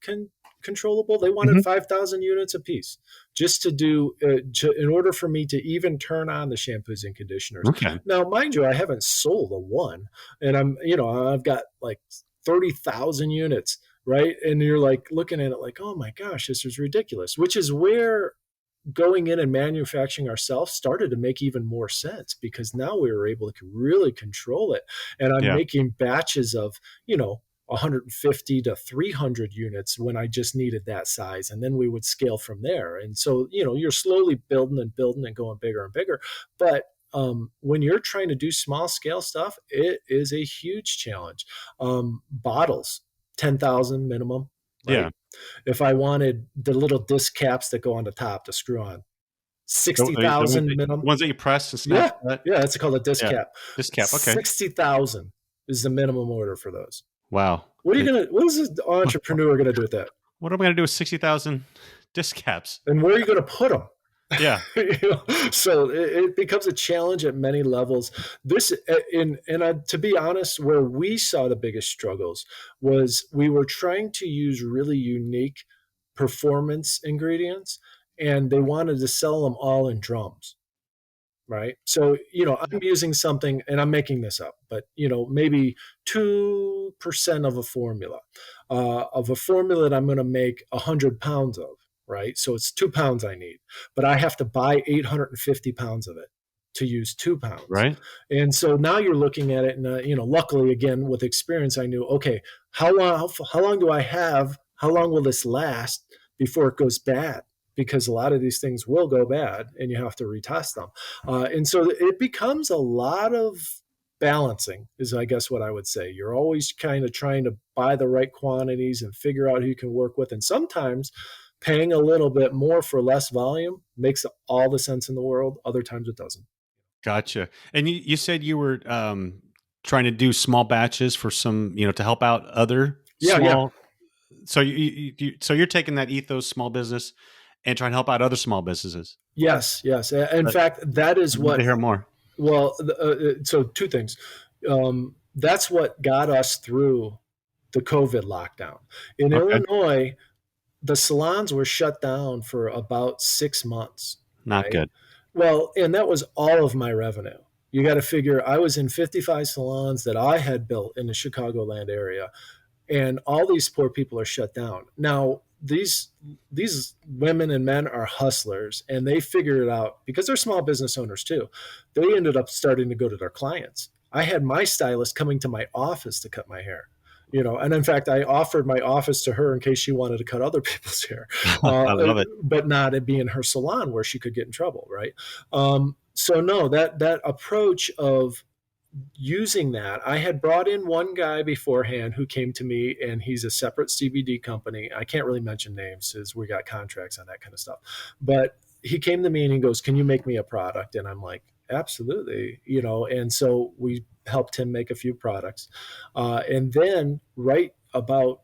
controllable. They wanted Mhm. 5,000 units apiece just to do in order for me to even turn on the shampoos and conditioners. Okay. Now, mind you, I haven't sold a one, and I've got like 30,000 units, right? And you're like looking at it like, oh my gosh, this is ridiculous, which is where going in and manufacturing ourselves started to make even more sense because now we were able to really control it. And I'm Yeah. making batches of, 150 to 300 units when I just needed that size. And then we would scale from there. And so, you're slowly building and building and going bigger and bigger. But when you're trying to do small scale stuff, it is a huge challenge. Bottles, 10,000 minimum, right? Yeah. If I wanted the little disc caps that go on the top to screw on, The 60,000 minimum. ones that you press and snap Yeah, shut. yeah, that's called a disc Yeah. cap. This cap. Okay. 60,000 is the minimum order for those. Wow. What is an entrepreneur gonna do with that? What am I going to do with 60,000 disc caps? And where are you gonna put them? Yeah. So it becomes a challenge at many levels. To be honest, where we saw the biggest struggles was we were trying to use really unique performance ingredients, and they wanted to sell them all in drums. Right. So, I'm using something and I'm making this up, but, maybe 2% of a formula that I'm going to make 100 pounds of. Right. So it's 2 pounds I need, but I have to buy 850 pounds of it to use 2 pounds. Right. And so now you're looking at it and, luckily again, with experience, I knew, okay, how long do I have? How long will this last before it goes bad? Because a lot of these things will go bad and you have to retest them. And so it becomes a lot of balancing, is I guess what I would say. You're always kind of trying to buy the right quantities and figure out who you can work with. And sometimes paying a little bit more for less volume makes all the sense in the world. Other times it doesn't. Gotcha. And you said you were trying to do small batches for some, to help out other Yeah, yeah. small. So so you're taking that ethos small business and trying to help out other small businesses. Yes, yes. In But fact, that is I'd love to what, hear more. well, so two things. That's what got us through the COVID lockdown. In Okay. Illinois, the salons were shut down for about 6 months, Not right? good. Well, and that was all of my revenue. You got to figure I was in 55 salons that I had built in the Chicagoland area, and all these poor people are shut down. Now, these women and men are hustlers, and they figured it out because they're small business owners too. They ended up starting to go to their clients. I had my stylist coming to my office to cut my hair. And in fact, I offered my office to her in case she wanted to cut other people's hair, I love it. but not it being her salon where she could get in trouble, right? So no, that approach of using that, I had brought in one guy beforehand who came to me, and he's a separate CBD company. I can't really mention names because we got contracts on that kind of stuff. But he came to me and he goes, "Can you make me a product?" And I'm like, "Absolutely." And so we helped him make a few products. And then right about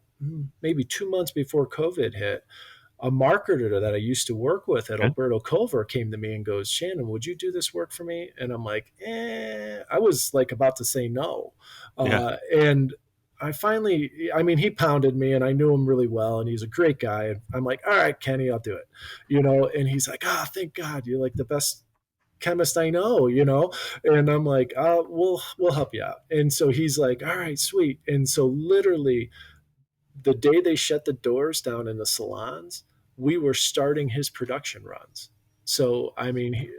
maybe 2 months before COVID hit, a marketer that I used to work with at Okay. Alberto Culver came to me and goes, "Shannon, would you do this work for me?" And I'm like, I was like about to say no. Yeah. And I finally, I mean, he pounded me and I knew him really well and he's a great guy. And I'm like, all right, Kenny, I'll do it, and he's like, thank God, you're like the best chemist I know, and I'm like, we'll help you out. And so he's like, all right, sweet. And so literally the day they shut the doors down in the salons, we were starting his production runs. So, I mean,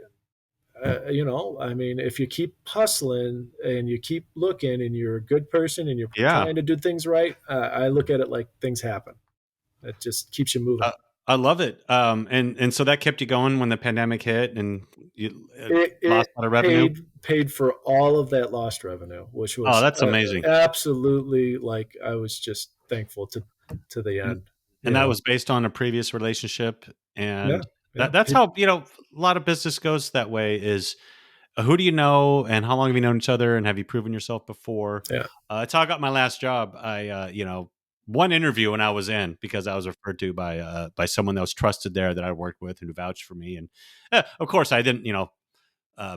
I mean, if you keep hustling and you keep looking and you're a good person and you're Yeah. trying to do things right, I look at it like things happen. It just keeps you moving. I love it. And so that kept you going when the pandemic hit and you lost It a lot of revenue. paid for all of that lost revenue, which was That's amazing. absolutely, like, I was just thankful to the end. And that was based on a previous relationship. And Yeah. that's how, a lot of business goes that way is who do you know and how long have you known each other and have you proven yourself before? Yeah. It's how I got my last job. I, one interview when I was in because I was referred to by someone that was trusted there that I worked with and who vouched for me. And of course I didn't,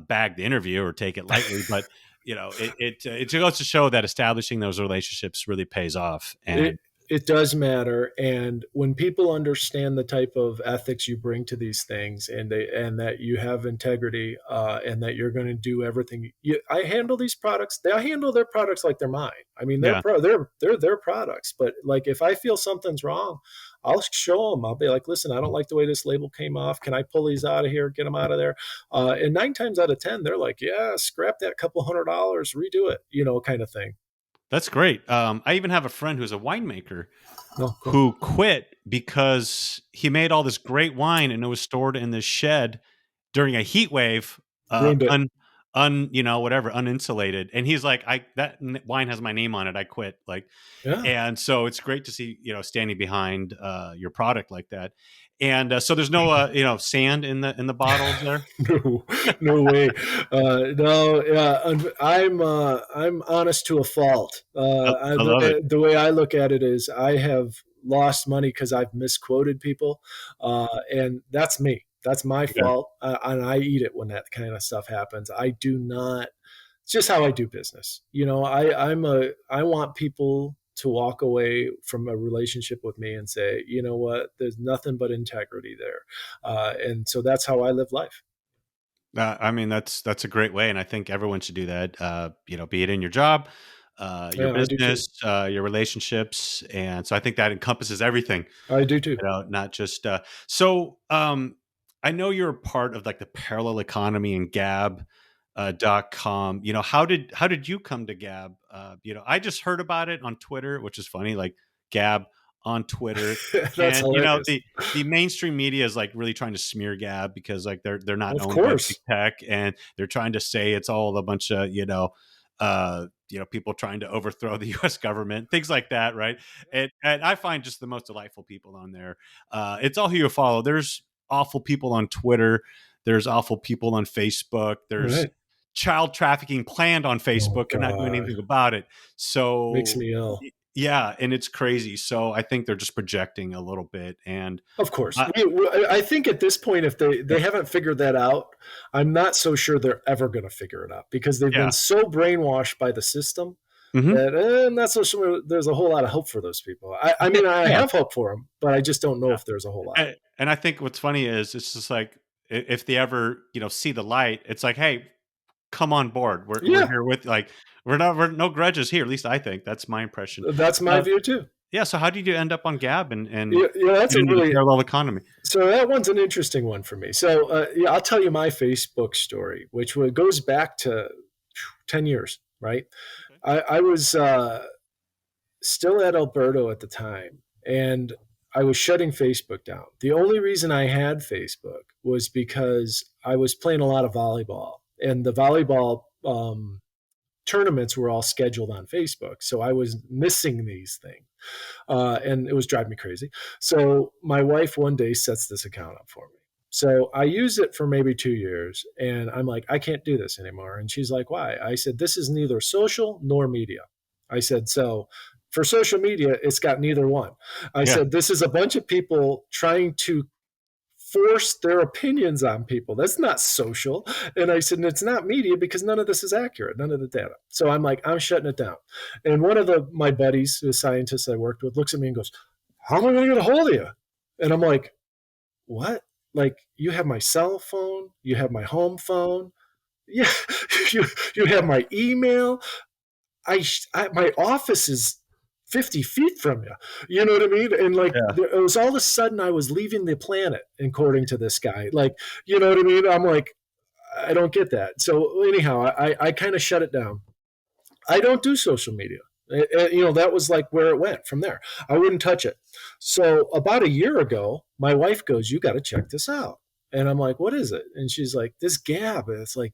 bag the interview or take it lightly, but it goes to show that establishing those relationships really pays off. And it does matter. And when people understand the type of ethics you bring to these things and that you have integrity and that you're going to do everything, I handle these products. I handle their products like they're mine. I mean, they're their products. But like, if I feel something's wrong, I'll show them. I'll be like, listen, I don't like the way this label came off. Can I pull these out of here? Get them out of there. And 9 times out of 10, they're like, yeah, scrap that couple $100, redo it, kind of thing. That's great. I even have a friend who's a winemaker who quit because he made all this great wine and it was stored in this shed during a heat wave, uninsulated. And he's like, that wine has my name on it. I quit. And so it's great to see, standing behind your product like that. And so there's no, sand in the bottles there. No way. I'm honest to a fault. I love it. The way I look at it is I have lost money because I've misquoted people, and that's me. That's my fault, and I eat it when that kind of stuff happens. I do not. It's just how I do business. I want people to walk away from a relationship with me and say, you know what, there's nothing but integrity there. And so that's how I live life. I mean, that's a great way. And I think everyone should do that, be it in your job, your business, your relationships. And so I think that encompasses everything. I do too. Not just, I know you're a part of like the parallel economy and Gab. .com. How did you come to Gab? I just heard about it on Twitter, which is funny, like Gab on Twitter. That's and hilarious. The mainstream media is like really trying to smear Gab because like they're not Of owned course. by big tech, and they're trying to say it's all a bunch of people trying to overthrow the U.S. government, things like that, right? And I find just the most delightful people on there. It's all who you follow. There's awful people on Twitter. There's awful people on Facebook. There's child trafficking planned on Facebook. They're not doing anything about it. So makes me ill. Yeah, and it's crazy. So I think they're just projecting a little bit. And of course, I think at this point, if they haven't figured that out, I'm not so sure they're ever going to figure it out because they've been so brainwashed by the system that I'm not so sure there's a whole lot of hope for those people. I mean, I have hope for them, but I just don't know if there's a whole lot. And I think what's funny is it's just like if they ever see the light, it's like, hey, come on board. We're here with we're no grudges here. At least I think that's my impression. That's my view too. Yeah. So how did you end up on Gab and that's a really parallel economy? So that one's an interesting one for me. So I'll tell you my Facebook story, which goes back to 10 years, right? Okay. I was still at Alberto at the time, and I was shutting Facebook down. The only reason I had Facebook was because I was playing a lot of volleyball. And the volleyball tournaments were all scheduled on Facebook. So I was missing these things. And it was driving me crazy. So my wife one day sets this account up for me. So I use it for maybe 2 years. And I'm like, I can't do this anymore. And she's like, why? I said, this is neither social nor media. I said, so for social media, it's got neither one. I said, this is a bunch of people trying to force their opinions on people. That's not social. And I said, and it's not media because none of this is accurate, none of the data. So I'm like, I'm shutting it down. And one of my buddies, the scientists I worked with, looks at me and goes, how am I going to get a hold of you? And I'm like, what? Like, you have my cell phone, you have my home phone, yeah, you have my email. My office is 50 feet from you. You know what I mean? And like, Yeah. it was all of a sudden I was leaving the planet, according to this guy. Like, you know what I mean? I'm like, I don't get that. So anyhow, I kind of shut it down. I don't do social media. That was like where it went from there. I wouldn't touch it. So about a year ago, my wife goes, you got to check this out. And I'm like, what is it? And she's like, this Gab. And it's like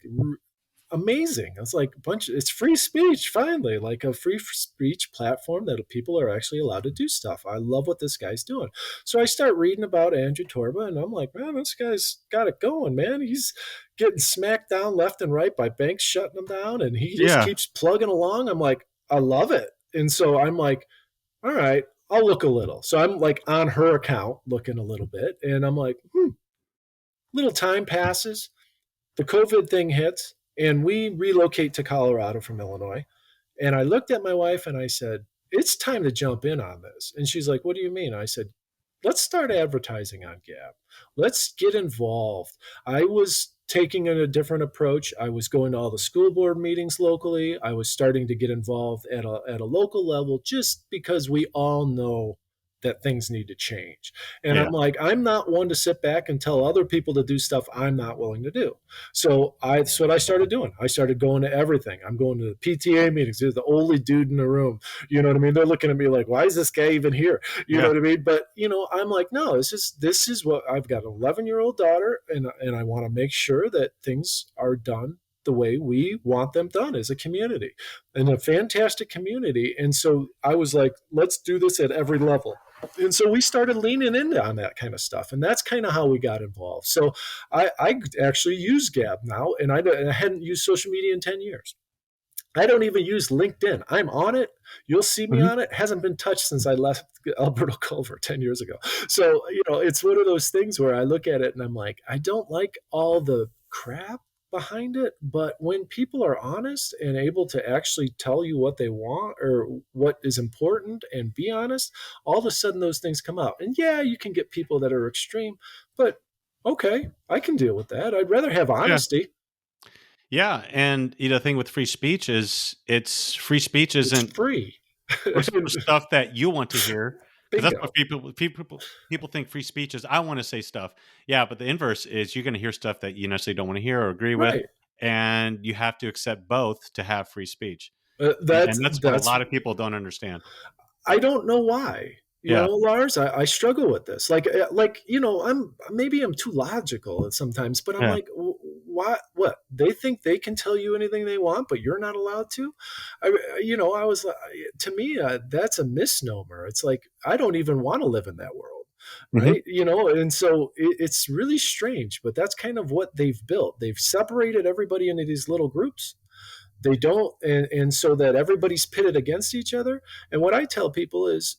amazing. It's like it's free speech, finally, like a free speech platform that people are actually allowed to do stuff. I love what this guy's doing. So I start reading about Andrew Torba, and I'm like, man, this guy's got it going, man. He's getting smacked down left and right by banks shutting him down, and he just keeps plugging along. I'm like, I love it. And so I'm like, all right, I'll look a little. So I'm like on her account looking a little bit, and I'm like, little time passes. The COVID thing hits, and we relocate to Colorado from Illinois. And I looked at my wife and I said, it's time to jump in on this. And she's like, what do you mean? I said, let's start advertising on Gab. Let's get involved. I was taking a different approach. I was going to all the school board meetings locally. I was starting to get involved at a local level just because we all know that things need to change. And I'm like, I'm not one to sit back and tell other people to do stuff I'm not willing to do. So that's what I started doing. I started going to everything. I'm going to the PTA meetings. There's the only dude in the room. You know what I mean? They're looking at me like, why is this guy even here? You know what I mean? But, I'm like, no, this is what I've got an 11-year-old daughter, and I want to make sure that things are done the way we want them done as a community, and a fantastic community. And so I was like, let's do this at every level. And so we started leaning into on that kind of stuff. And that's kind of how we got involved. So I actually use Gab now, and I hadn't used social media in 10 years. I don't even use LinkedIn. I'm on it. You'll see me on it. Hasn't been touched since I left Alberto Culver 10 years ago. So, it's one of those things where I look at it and I'm like, I don't like all the crap behind it, but when people are honest and able to actually tell you what they want or what is important and be honest, all of a sudden those things come out. And yeah, you can get people that are extreme, but okay, I can deal with that. I'd rather have honesty. Yeah. And the thing with free speech is free speech isn't free for stuff that you want to hear. That's what people think free speech is. I want to say stuff. Yeah, but the inverse is you're going to hear stuff that you necessarily don't want to hear or agree with, and you have to accept both to have free speech. That's what a lot of people don't understand. I don't know why. You know, Lars, I struggle with this. Like, I'm too logical sometimes, but I'm like, what? They think they can tell you anything they want, but you're not allowed to? I was like, to me, that's a misnomer. It's like, I don't even want to live in that world. Right. And so it's really strange, but that's kind of what they've built. They've separated everybody into these little groups. They don't. And so that everybody's pitted against each other. And what I tell people is,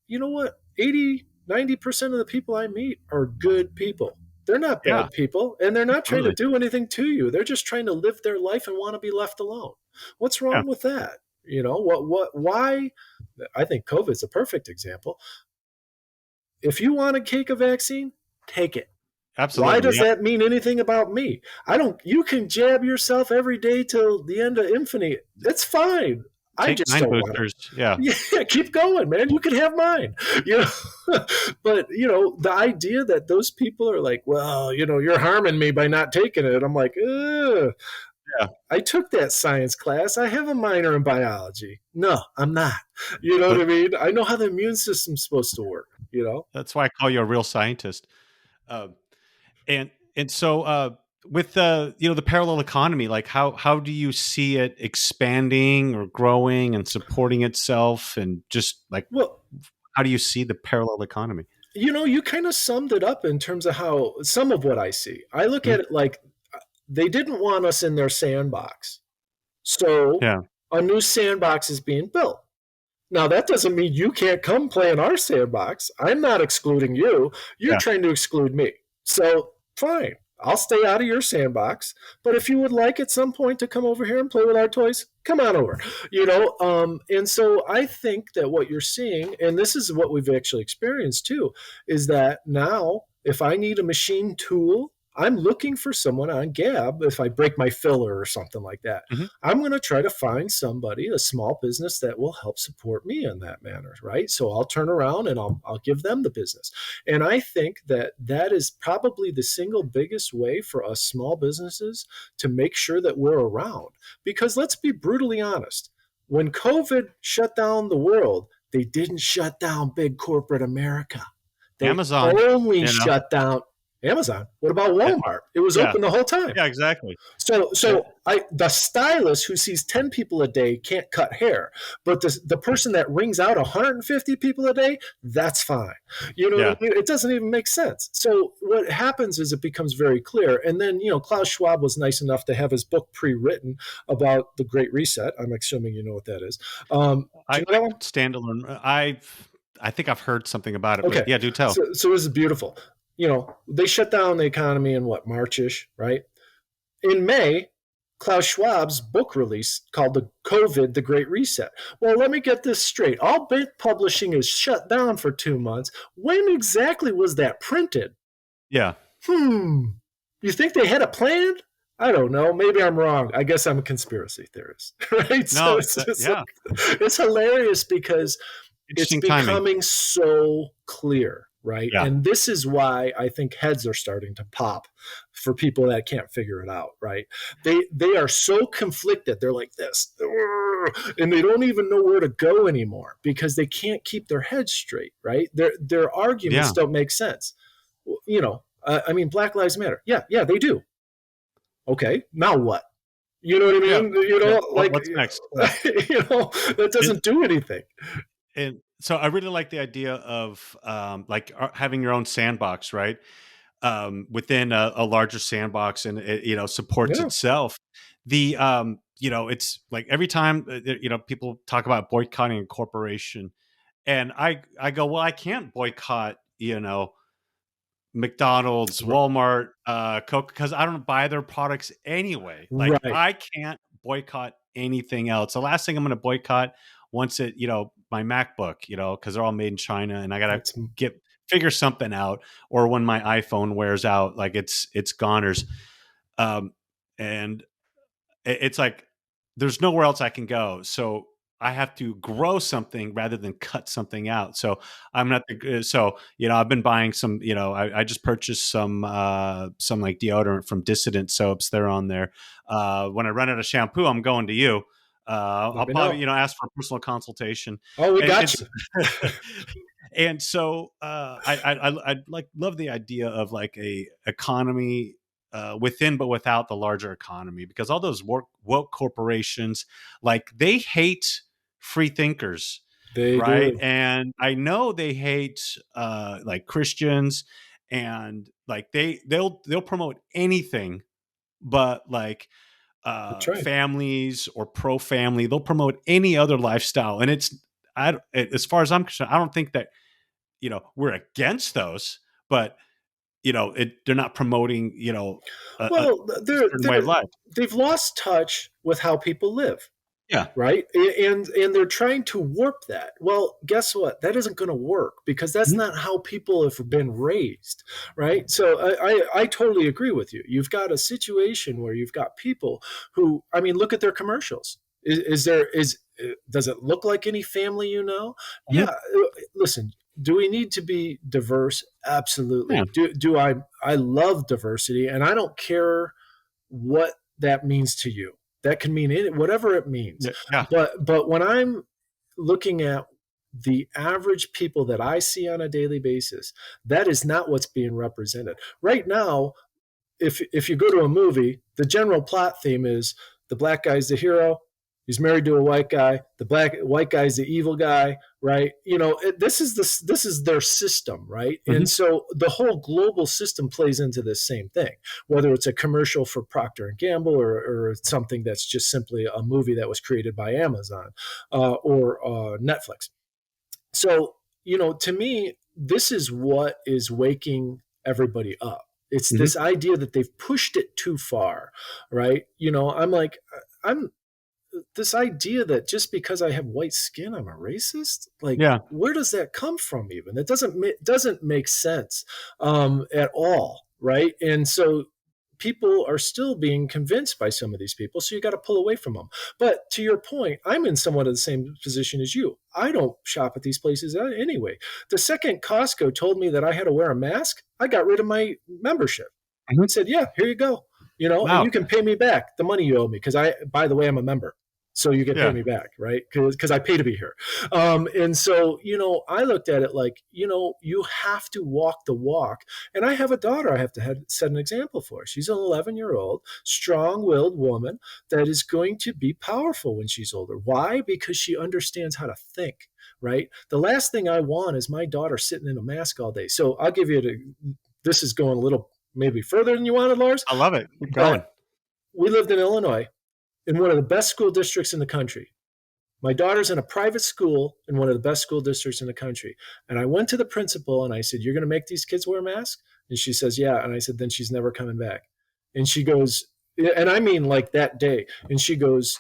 you know what? 80-90% of the people I meet are good people. They're not bad people, and they're not trying to do anything to you. They're just trying to live their life and want to be left alone. What's wrong with that? Why? I think COVID is a perfect example. If you want to take a vaccine, take it. Absolutely. Why does that mean anything about me? You can jab yourself every day till the end of infinity. It's fine. I just don't want to. Yeah, keep going, man. You can have mine. But the idea that those people are like, well, you're harming me by not taking it. I'm like, ugh. Yeah. I took that science class. I have a minor in biology. No, I'm not. You know what I mean? I know how the immune system's supposed to work. That's why I call you a real scientist. And so. With the parallel economy, like how do you see it expanding or growing and supporting itself, and just like how do you see the parallel economy? You kind of summed it up in terms of how some of what I see. I look at it like they didn't want us in their sandbox, so a new sandbox is being built. Now that doesn't mean you can't come play in our sandbox. I'm not excluding you. You're trying to exclude me. So fine, I'll stay out of your sandbox. But if you would like at some point to come over here and play with our toys, come on over. And so I think that what you're seeing, and this is what we've actually experienced too, is that now if I need a machine tool, I'm looking for someone on Gab. If I break my filler or something like that, Mm-hmm. I'm going to try to find somebody, a small business that will help support me in that manner, right? So I'll turn around and I'll give them the business. And I think that that is probably the single biggest way for us small businesses to make sure that we're around. Because let's be brutally honest, when COVID shut down the world, they didn't shut down big corporate America. They Amazon, only shut down Amazon. What about Walmart? It was yeah, open the whole time. yeah, exactly. So the stylist who sees 10 people a day can't cut hair, but the person that rings out 150 people a day, that's fine. You know what I mean? It doesn't even make sense. So what happens is it becomes very clear. And then, Klaus Schwab was nice enough to have his book pre-written about the Great Reset. I'm assuming you know what that is. Do you know that one? Standalone. I think I've heard something about it. Okay. Yeah, do tell. So this is beautiful. They shut down the economy in March-ish, right? In May, Klaus Schwab's book release called The Great Reset. Well, let me get this straight. All book publishing is shut down for 2 months. When exactly was that printed? Yeah. You think they had a plan? I don't know. Maybe I'm wrong. I guess I'm a conspiracy theorist, right? No, it's hilarious because it's becoming so clear. Right. Yeah. And this is why I think heads are starting to pop for people that can't figure it out. Right. They are so conflicted. They're like this, and they don't even know where to go anymore because they can't keep their heads straight. Right. Their arguments don't make sense. Black Lives Matter. Yeah, they do. Okay. Now what? You know what I mean? What's next? That doesn't do anything. And so I really like the idea of having your own sandbox, right? Within a larger sandbox, and it supports itself. It's like every time people talk about boycotting a corporation, and I go, well, I can't boycott McDonald's, Walmart, Coke, because I don't buy their products anyway. Like I can't boycott anything else. The last thing I'm going to boycott once my MacBook, because they're all made in China, and I gotta figure something out. Or when my iPhone wears out, like it's goners, and it's like there's nowhere else I can go. So I have to grow something rather than cut something out. So I'm not. I've been buying some. I just purchased some like deodorant from Dissident Soaps. They're on there. When I run out of shampoo, I'm going to you. I'll probably ask for a personal consultation. Oh, we got you. And so I love the idea of like a economy within but without the larger economy, because all those woke corporations, like, they hate free thinkers. They right do. And I know they hate like Christians, and like they'll promote anything but like families or pro-family. They'll promote any other lifestyle, and as far as I'm concerned, I don't think that we're against those, but they're not promoting a certain way of life. They've lost touch with how people live. Yeah. Right. And they're trying to warp that. Well, guess what? That isn't going to work, because that's not how people have been raised. Right. So I totally agree with you. You've got a situation where you've got people who, look at their commercials. Does it look like any family? Yeah. Listen, do we need to be diverse? Absolutely. Yeah. I love diversity, and I don't care what that means to you. That can mean whatever it means. Yeah. But when I'm looking at the average people that I see on a daily basis, that is not what's being represented. Right now, if you go to a movie, the general plot theme is the black guy's the hero. He's married to a white guy. The white guy's the evil guy, right? This is their system, right? Mm-hmm. And so the whole global system plays into this same thing, whether it's a commercial for Procter and Gamble or something that's just simply a movie that was created by Amazon or Netflix. So, to me, this is what is waking everybody up. It's Mhm. this idea that they've pushed it too far, right? I'm like, I'm this idea that just because I have white skin, I'm a racist. Like, Yeah. where does that come from? Even that doesn't make sense at all, right? And so people are still being convinced by some of these people, so you got to pull away from them. But to your point, I'm in somewhat of the same position as you. I don't shop at these places anyway. The second Costco told me that I had to wear a mask, I got rid of my membership. Mhm. It said, "Yeah, here you go, and Wow. you can pay me back the money you owe me because by the way, I'm a member." So you can pay Yeah. me back, right? Because I pay to be here. And so, I looked at it like, you have to walk the walk. And I have a daughter I have to set an example for. She's an 11-year-old, strong willed woman that is going to be powerful when she's older. Why? Because she understands how to think, right? The last thing I want is my daughter sitting in a mask all day. So I'll give you this is going a little maybe further than you wanted, Lars, I love it. Keep going. but we lived in Illinois in one of the best school districts in the country. My daughter's in a private school in one of the best school districts in the country. And I went to the principal and I said, "You're going to make these kids wear masks?" And she says, "Yeah." And I said, "Then she's never coming back." And she goes, and I mean like that day. And she goes,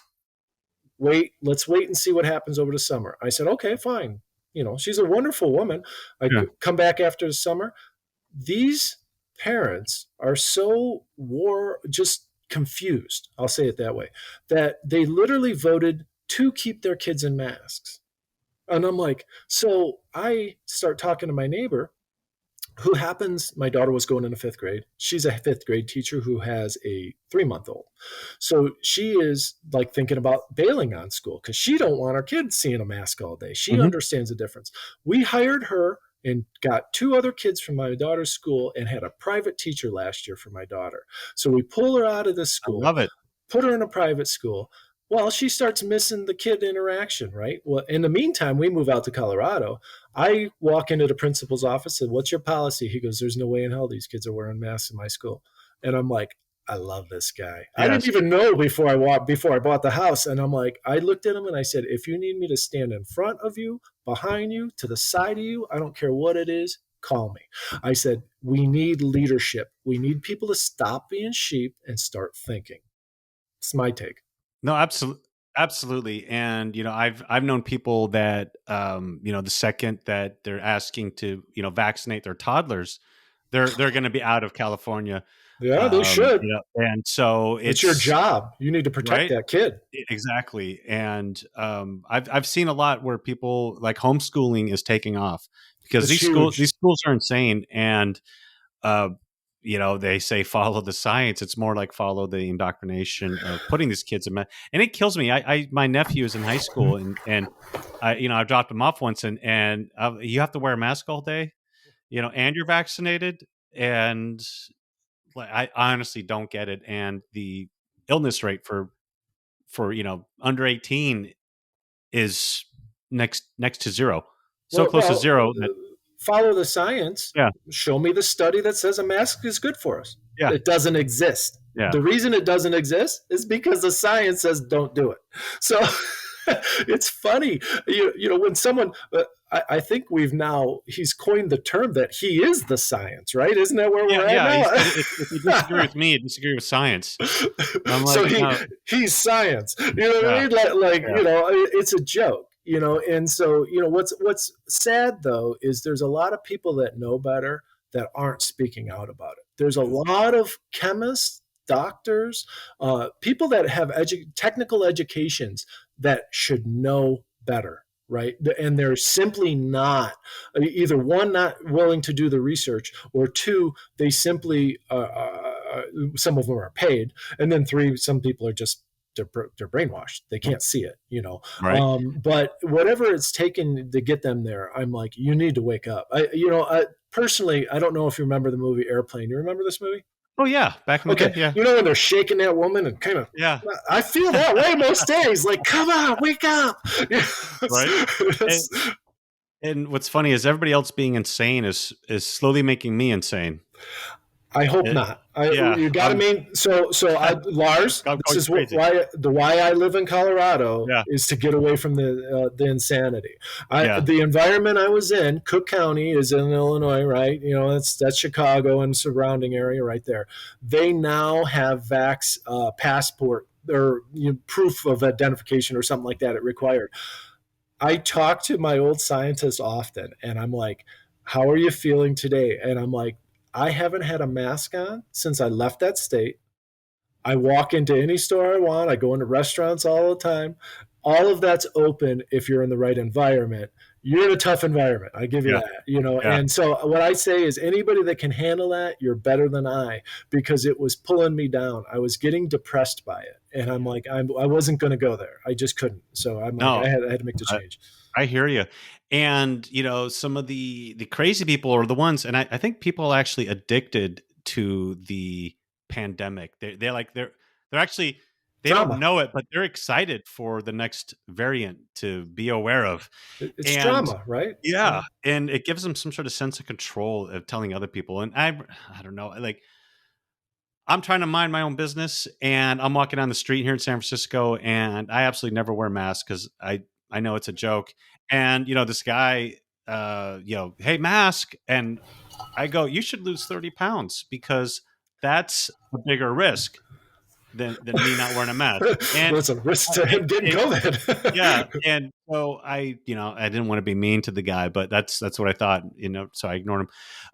let's wait and see what happens over the summer. I said, "Okay, fine." She's a wonderful woman. I Yeah. come back after the summer. These parents are so just confused, I'll say it that way, that they literally voted to keep their kids in masks. And I'm like, so I start talking to my neighbor my daughter was going into fifth grade. She's a fifth grade teacher who has a 3-month-old. So she is like thinking about bailing on school because she don't want her kids seeing a mask all day. She Mhm. understands the difference. We hired her and got 2 other kids from my daughter's school and had a private teacher last year for my daughter. So we pull her out of this I school, love it. put her in a private school. Well, she starts missing the kid interaction, right? Well, in the meantime, we move out to Colorado. I walk into the principal's office and, "What's your policy?" He goes, "There's no way in hell these kids are wearing masks in my school." And I'm like, I love this guy. I didn't Yes. even know before I bought the house. And I'm like, I looked at him and I said, "If you need me to stand in front of you, behind you, to the side of you, I don't care what it is, call me." I said, we need leadership. We need people to stop being sheep and start thinking. It's my take. No, absolutely. Absolutely. And, I've known people that, the second that they're asking to, vaccinate their toddlers, they're going to be out of California. Yeah, they should. And so It's your it's job. You need to protect right. that kid. Exactly. And I've seen a lot where people like homeschooling is taking off because It's these huge. schools are insane. And, uh, they say follow the science. It's more like follow the indoctrination of putting these kids in, and it kills me. My nephew is in high school, and I dropped him off once, and you have to wear a mask all day, and you're vaccinated, and like I honestly don't get it. And the illness rate for under 18 is next to zero, so close to Well, zero that follow the science. yeah, Show me the study that says a mask is good for us. yeah, It doesn't exist. yeah. The reason it doesn't exist is because the science says don't do it. So it's funny, when someone, I think he's coined the term that he is the science, right? Isn't that where Yeah, we're at yeah. He now? said, if you disagree with me, you disagree with science. I'm So like, no, he's science. You know what I yeah, mean? yeah, It's a joke. And so what's sad though is there's a lot of people that know better that aren't speaking out about it. There's a lot of chemists, doctors, people that have technical educations that should know better, right? And they're simply not, either one, not willing to do the research, or two, they simply some of them are paid, and then three, some people are just they're brainwashed. They can't see it, right. But whatever it's taken to get them there, I'm like, you need to wake up. Personally, I don't know if you remember the movie Airplane. You remember this movie? Oh yeah, back in the day, Okay, yeah, when they're shaking that woman and kind of, yeah, I feel that way most days. Like, come on, wake up. right. And, and what's funny is everybody else being insane is slowly making me insane. I hope It, not. yeah, You got to mean Lars. I'm This going is crazy. why I live in Colorado Yeah, is to get away from the insanity. yeah, The environment I was in, Cook County is in Illinois, right? You know, that's Chicago and surrounding area right there. They now have vax passport or proof of identification or something like that. It required. I talk to my old scientists often, and I'm like, "How are you feeling today?" And I'm like, "I haven't had a mask on since I left that state. I walk into any store I want. I go into restaurants all the time. All of that's open if you're in the right environment. You're in a tough environment. I give you yeah, that, you know. yeah. And so what I say is anybody that can handle that, you're better than I because it was pulling me down. I was getting depressed by it. And I'm like, I wasn't going to go there. I just couldn't. So I'm like, No, I had to make the I, change. I hear you. And some of the crazy people are the ones, and I think people are actually addicted to the pandemic. They're actually, they don't Drama. know it, but they're excited for the next variant to be aware of. It's And drama, right? yeah, Yeah. and it gives them some sort of sense of control of telling other people. And I don't know, like I'm trying to mind my own business, and I'm walking down the street here in San Francisco, and I absolutely never wear masks because I know it's a joke. And this guy, hey, mask, and I go, you should lose 30 pounds because that's a bigger risk than me not wearing a mask. And Listen, risk to him getting yeah, COVID. and so I didn't want to be mean to the guy, but that's what I thought, so I ignored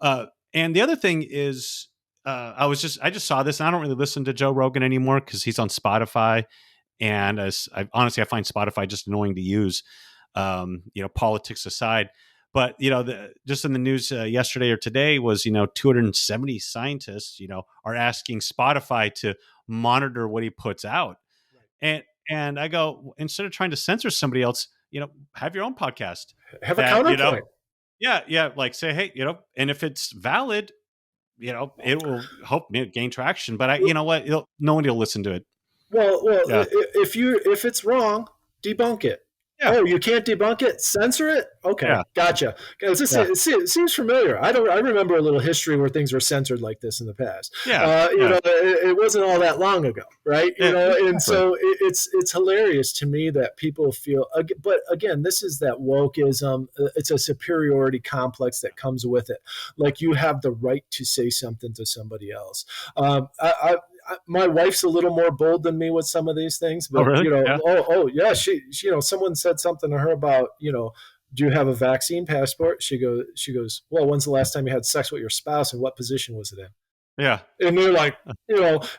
him. And the other thing is, I just saw this, and I don't really listen to Joe Rogan anymore because he's on Spotify, and honestly, I find Spotify just annoying to use. Politics aside, but just in the news yesterday or today was 270 scientists are asking Spotify to monitor what he puts out. And and I go, instead of trying to censor somebody else, have your own podcast Have a that, counterpoint. yeah, like say, hey, and if it's valid, it will help me gain traction. But you know what? No one will listen to it. Well, Yeah, if it's wrong, debunk it. yeah, Oh, you can't debunk it? Censor it? Okay, yeah, gotcha. Guys, yeah, it seems familiar. I remember a little history where things were censored like this in the past. yeah, yeah. It wasn't all that long ago, right? And Exactly. so it's hilarious to me that people feel. But again, this is that wokeism. It's a superiority complex that comes with it. Like you have the right to say something to somebody else. My wife's a little more bold than me with some of these things, Oh, but really? Yeah, yeah, she someone said something to her about, do you have a vaccine passport? She goes, well, when's the last time you had sex with your spouse and what position was it yeah, in? And they're like,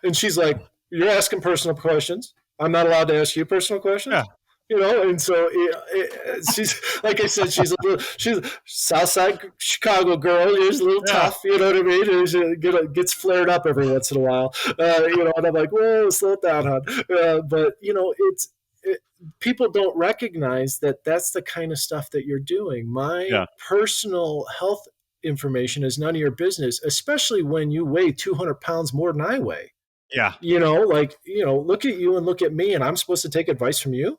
and she's like, you're asking personal questions. I'm not allowed to ask you personal yeah, questions. And so she's like I said, she's a Southside Chicago girl. She's a little yeah. tough, you know what I mean? And she gets flared up every once in a while, And I'm like, whoa, slow it down, hon. But people don't recognize that that's the kind of stuff that you're doing. My Yeah. personal health information is none of your business, especially when you weigh 200 pounds more than I weigh. Yeah. Look at you and look at me, and I'm supposed to take advice from you.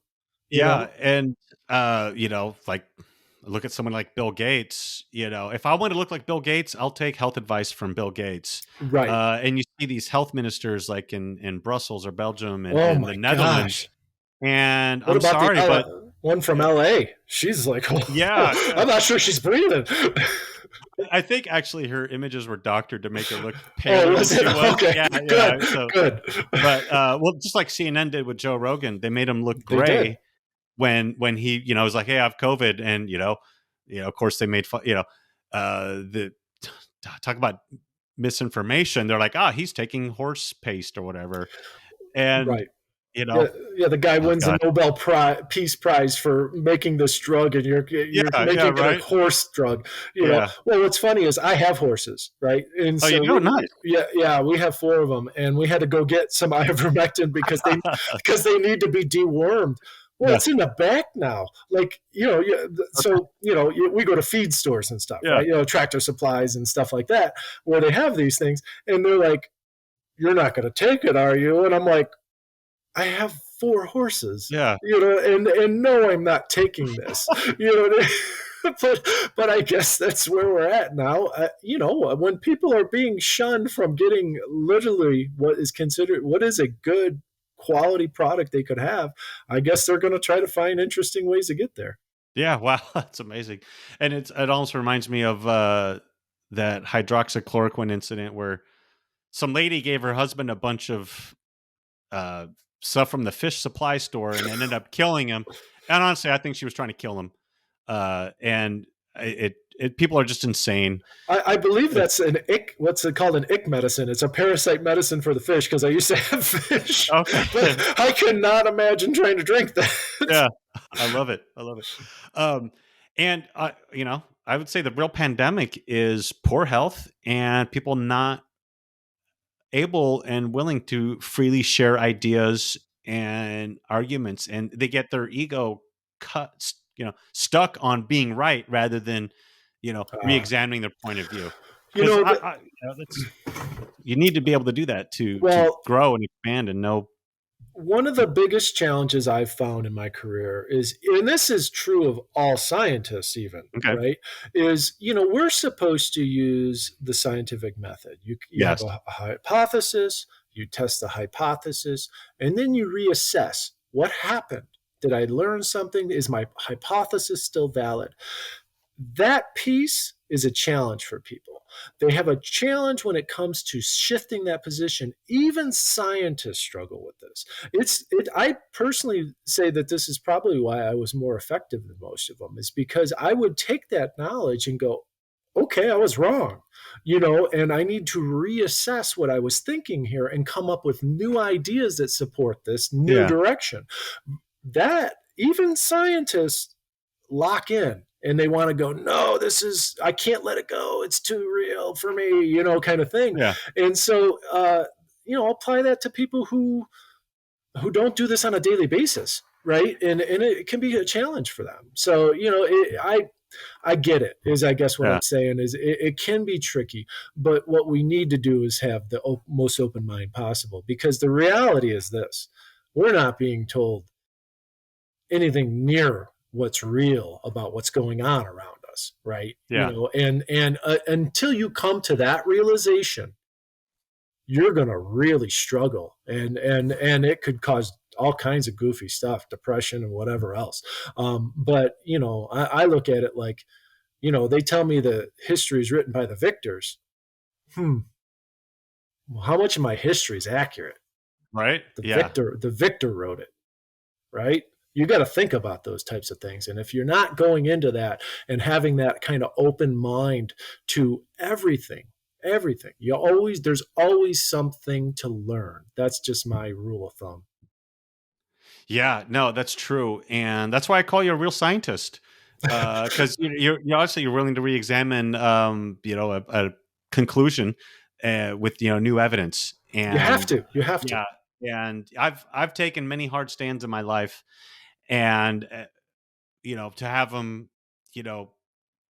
Yeah. And, like look at someone like Bill Gates, if I want to look like Bill Gates, I'll take health advice from Bill Gates. Right. And you see these health ministers like in Brussels or Belgium and, Oh the my Netherlands. gosh. And What I'm about sorry, but the one from LA? She's like, yeah, I'm not sure she's breathing. I think actually her images were doctored to make her look Oh, paler than was it? she was. Okay. Yeah. Good. Yeah. So, Good. but, well, just like CNN did with Joe Rogan, they made him look They did. gray when he was like, hey, I have COVID. And of course they made fun, the talk about misinformation. They're like, he's taking horse paste or whatever. And Right. Yeah, the guy oh wins a god, Nobel Peace Prize for making this drug, and you're yeah, making it a right, horse drug. yeah. Well, what's funny is I have horses, right? And Oh, you so do? Nice. yeah, we have 4 of them, and we had to go get some ivermectin because they need to be dewormed. Well, Yeah, it's in the back now. Like, okay, so, we go to feed stores and stuff, yeah, right? Tractor supplies and stuff like that, where they have these things. And they're like, you're not going to take it, are you? And I'm like, I have 4 horses, yeah. and no, I'm not taking this. You know what I mean? but I guess that's where we're at now. When people are being shunned from getting literally what is a good quality product they could have, I guess they're going to try to find interesting ways to get there. Yeah, wow, that's amazing. And it also reminds me of that hydroxychloroquine incident where some lady gave her husband a bunch of uh, stuff from the fish supply store and ended up killing him. And honestly, I think she was trying to kill him. And people are just insane. I believe that's an ick. What's it called? An ick medicine. It's a parasite medicine for the fish because I used to have fish. Okay. But I could not imagine trying to drink that. Yeah, I love it. I love it. And I would say the real pandemic is poor health and people not able and willing to freely share ideas and arguments, and they get their ego cut, stuck on being right rather than, re-examining their point of view. You need to be able to do that to grow and expand and know. One of the biggest challenges I've found in my career is, and this is true of all scientists even, right, is, we're supposed to use the scientific method. You have a hypothesis, you test the hypothesis, and then you reassess what happened. Did I learn something? Is my hypothesis still valid? That piece is a challenge for people. They have a challenge when it comes to shifting that position. Even scientists struggle with this. I personally say that this is probably why I was more effective than most of them, is because I would take that knowledge and go, okay, I was wrong, and I need to reassess what I was thinking here and come up with new ideas that support this new direction. That even scientists lock in. And they want to go, no, I can't let it go. It's too real for me, kind of thing. Yeah. And so, apply that to people who don't do this on a daily basis, right? And it can be a challenge for them. So, I get it, is I guess what I'm saying is it can be tricky. But what we need to do is have the most open mind possible, because the reality is this: we're not being told anything near what's real about what's going on around us, right? Yeah. And until you come to that realization, you're going to really struggle, and it could cause all kinds of goofy stuff, depression and whatever else. But I look at it like, they tell me the history is written by the victors. Well, how much of my history is accurate? Right. The victor wrote it, right? You got to think about those types of things. And if you're not going into that and having that kind of open mind to everything, there's always something to learn. That's just my rule of thumb. Yeah, no, that's true. And that's why I call you a real scientist. Because you're obviously you're willing to re-examine, a conclusion with, new evidence. And you have to. Yeah. And I've taken many hard stands in my life. And, to have them,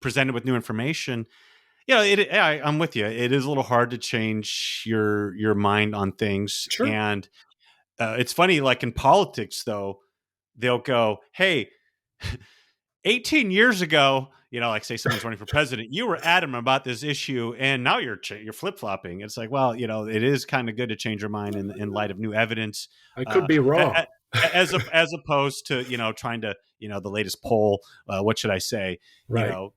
presented with new information, I'm with you. It is a little hard to change your mind on things. Sure. And it's funny, like in politics, though, they'll go, hey, 18 years ago, like say someone's running for president, you were adamant about this issue, and now you're flip-flopping. It's like, well, it is kind of good to change your mind in light of new evidence. I could be wrong. As opposed to trying to the latest poll, what should I say, right?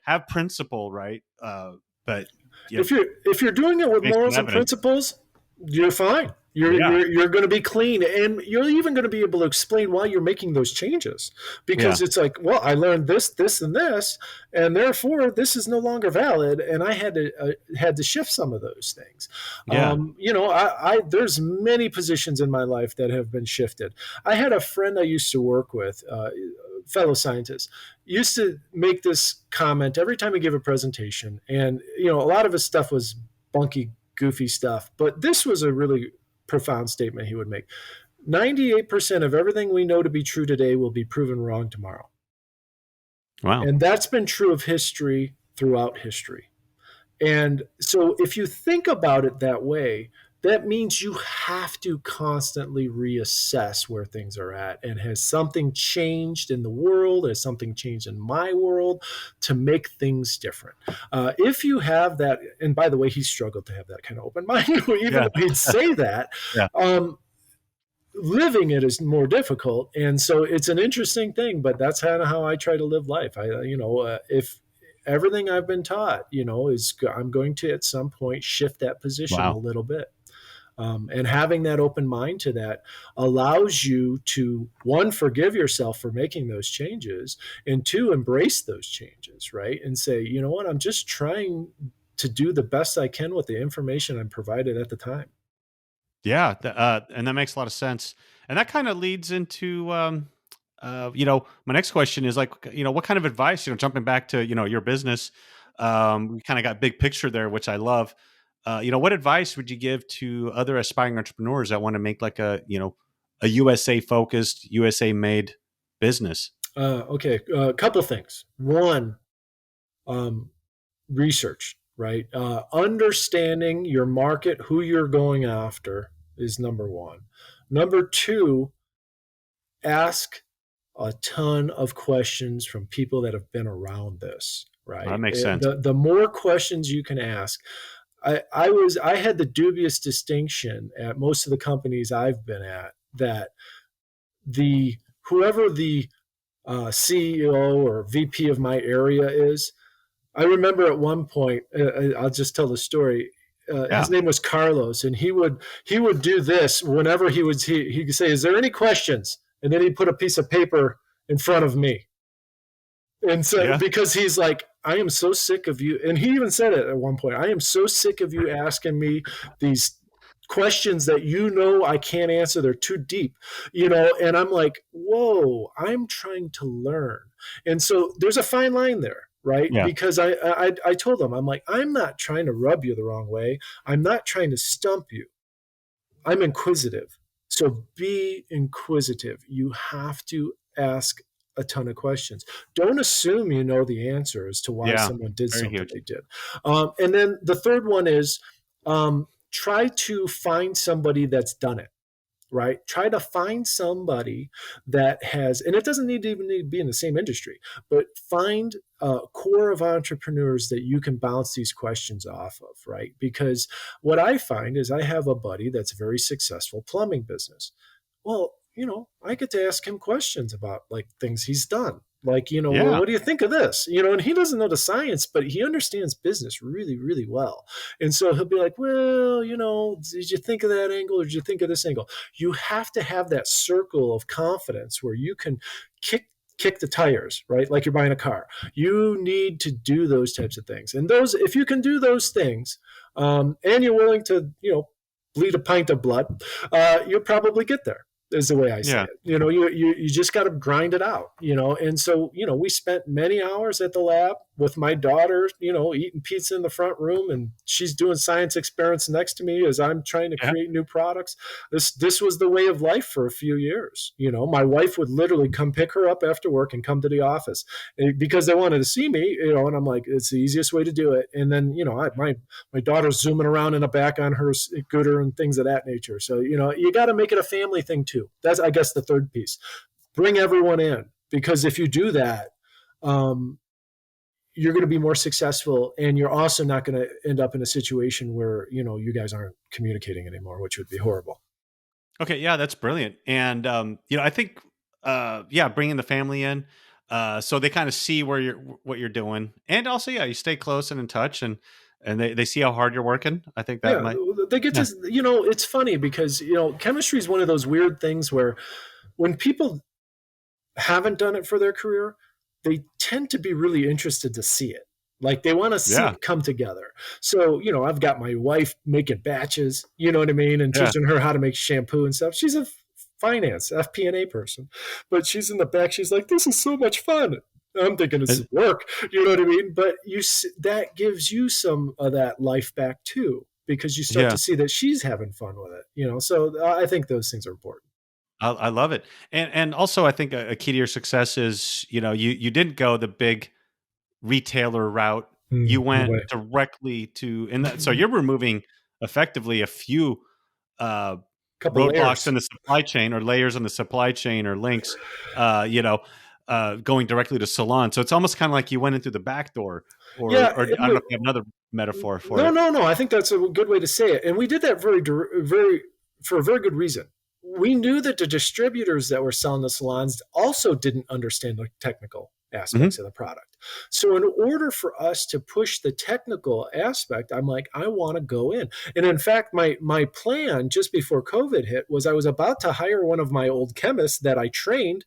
Have principle, right? But if you're doing it with morals and principles, you're fine. You're going to be clean, and you're even going to be able to explain why you're making those changes, because it's like, well, I learned this, and this, and therefore this is no longer valid, and I had to shift some of those things. There's many positions in my life that have been shifted. I had a friend I used to work with, fellow scientist, used to make this comment every time he gave a presentation, and a lot of his stuff was bunky, goofy stuff, but this was a really profound statement he would make. 98% of everything we know to be true today will be proven wrong tomorrow. Wow. And that's been true of history throughout history. And so if you think about it that way, that means you have to constantly reassess where things are at. And has something changed in the world? Has something changed in my world to make things different? If you have that, and by the way, he struggled to have that kind of open mind, even Yeah. though he'd say that. Yeah. Um, Living it is more difficult, and so it's an interesting thing. But that's kind of how I try to live life. If everything I've been taught, is I'm going to at some point shift that position a Wow. little bit. And having that open mind to that allows you to, one, forgive yourself for making those changes, and two, embrace those changes, right? And say, you know what, I'm just trying to do the best I can with the information I'm provided at the time. Yeah, and that makes a lot of sense. And that kind of leads into, my next question is like, what kind of advice, jumping back to, your business, we kind of got big picture there, which I love. What advice would you give to other aspiring entrepreneurs that want to make like a USA focused, USA made business? Okay, a couple things. One, um, research, right? Understanding your market, who you're going after, is number one. Number two, ask a ton of questions from people that have been around this, Well, that right? makes sense. The more questions you can ask. I had the dubious distinction at most of the companies I've been at that the whoever the CEO or VP of my area is, I remember at one point, I'll just tell the story. His Yeah. name was Carlos, and he would do this whenever he could say, "Is there any questions?" And then he'd put a piece of paper in front of me, and so Yeah. because he's like, "I am so sick of you," and he even said it at one point, "I am so sick of you asking me these questions that I can't answer. They're too deep," And I'm like, "Whoa, I'm trying to learn." And so there's a fine line there, right? Yeah. Because I told him, I'm like, "I'm not trying to rub you the wrong way. I'm not trying to stump you. I'm inquisitive. So be inquisitive. You have to ask a ton of questions. Don't assume you know the answer as to why Yeah. someone did Very something huge. they did." And then the third one is, try to find somebody that's done it, right? Try to find somebody that has, and it doesn't need to be in the same industry, but find a core of entrepreneurs that you can bounce these questions off of, right? Because what I find is I have a buddy that's a very successful plumbing business. Well, I get to ask him questions about like things he's done. Like, well, Yeah. what do you think of this? And he doesn't know the science, but he understands business really, really well. And so he'll be like, "Well, did you think of that angle or did you think of this angle?" You have to have that circle of confidence where you can kick the tires, right? Like you're buying a car. You need to do those types of things. And if you can do those things, and you're willing to, bleed a pint of blood, you'll probably get there, is the way I say Yeah. it. You just got to grind it out, And so, we spent many hours at the lab with my daughter, eating pizza in the front room, and she's doing science experiments next to me as I'm trying to Yeah. create new products. This was the way of life for a few years. My wife would literally come pick her up after work and come to the office because they wanted to see me, and I'm like, it's the easiest way to do it. And then, my daughter's zooming around in the back on her scooter and things of that nature. So, you got to make it a family thing too. That's, I guess, the third piece. Bring everyone in, because if you do that, you're going to be more successful, and you're also not going to end up in a situation where, you guys aren't communicating anymore, which would be horrible. Okay, yeah, that's brilliant. And I think bringing the family in, so they kind of see what you're doing, and also, yeah, you stay close and in touch, and they see how hard you're working. I think that Yeah, might, they get yeah, to, it's funny because, chemistry is one of those weird things where when people haven't done it for their career, they tend to be really interested to see it. Like they want to see yeah, it come together. So, I've got my wife making batches, you know what I mean, and yeah, teaching her how to make shampoo and stuff. She's a finance FP&A person, but she's in the back. She's like, "This is so much fun." I'm thinking it's and- work, you know what I mean? But that gives you some of that life back too, because you start yeah. to see that she's having fun with it, So I think those things are important. I love it, and also I think a key to your success is you didn't go the big retailer route. You No went way. directly to, and that, so you're removing effectively a few Couple roadblocks layers. in the supply chain or layers in the supply chain or links, you know, going directly to salon. So it's almost kind of like you went in through the back door, Yeah, or I don't know if you have another metaphor for no, it. no, no. I think that's a good way to say it, and we did that very for a very good reason. We knew that the distributors that were selling the salons also didn't understand the technical Hmm. aspects of the product. So, in order for us to push the technical aspect, I'm like, I want to go in. And in fact, my plan just before COVID hit was I was about to hire one of my old chemists that I trained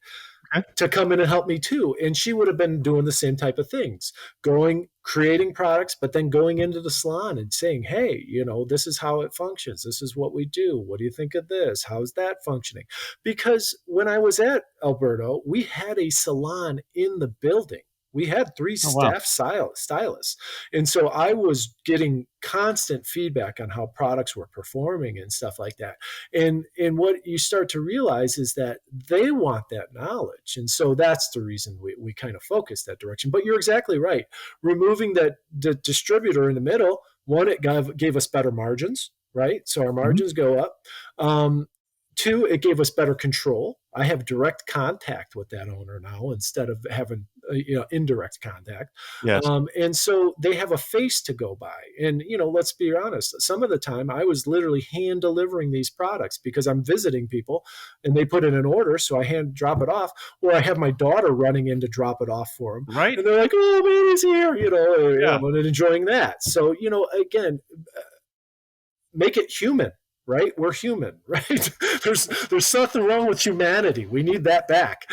Okay. to come in and help me too. And she would have been doing the same type of things, going, creating products, but then going into the salon and saying, hey, this is how it functions. This is what we do. What do you think of this? How's that functioning? Because when I was at Alberto, we had a salon in the building. We had three Oh, wow. staff stylists. And so I was getting constant feedback on how products were performing and stuff like that. And what you start to realize is that they want that knowledge. And so that's the reason we kind of focus that direction. But you're exactly right. Removing that the distributor in the middle, one, it gave us better margins, right? So our Mhm. margins go up. Two, it gave us better control. I have direct contact with that owner now instead of having indirect contact. Yes. And so they have a face to go by. And let's be honest, some of the time I was literally hand delivering these products because I'm visiting people and they put in an order, so I hand drop it off, or I have my daughter running in to drop it off for them, Right. and they're like, "Oh man, he's here," Yeah. and enjoying that. So again, make it human, right? We're human, right? there's nothing wrong with humanity. We need that back.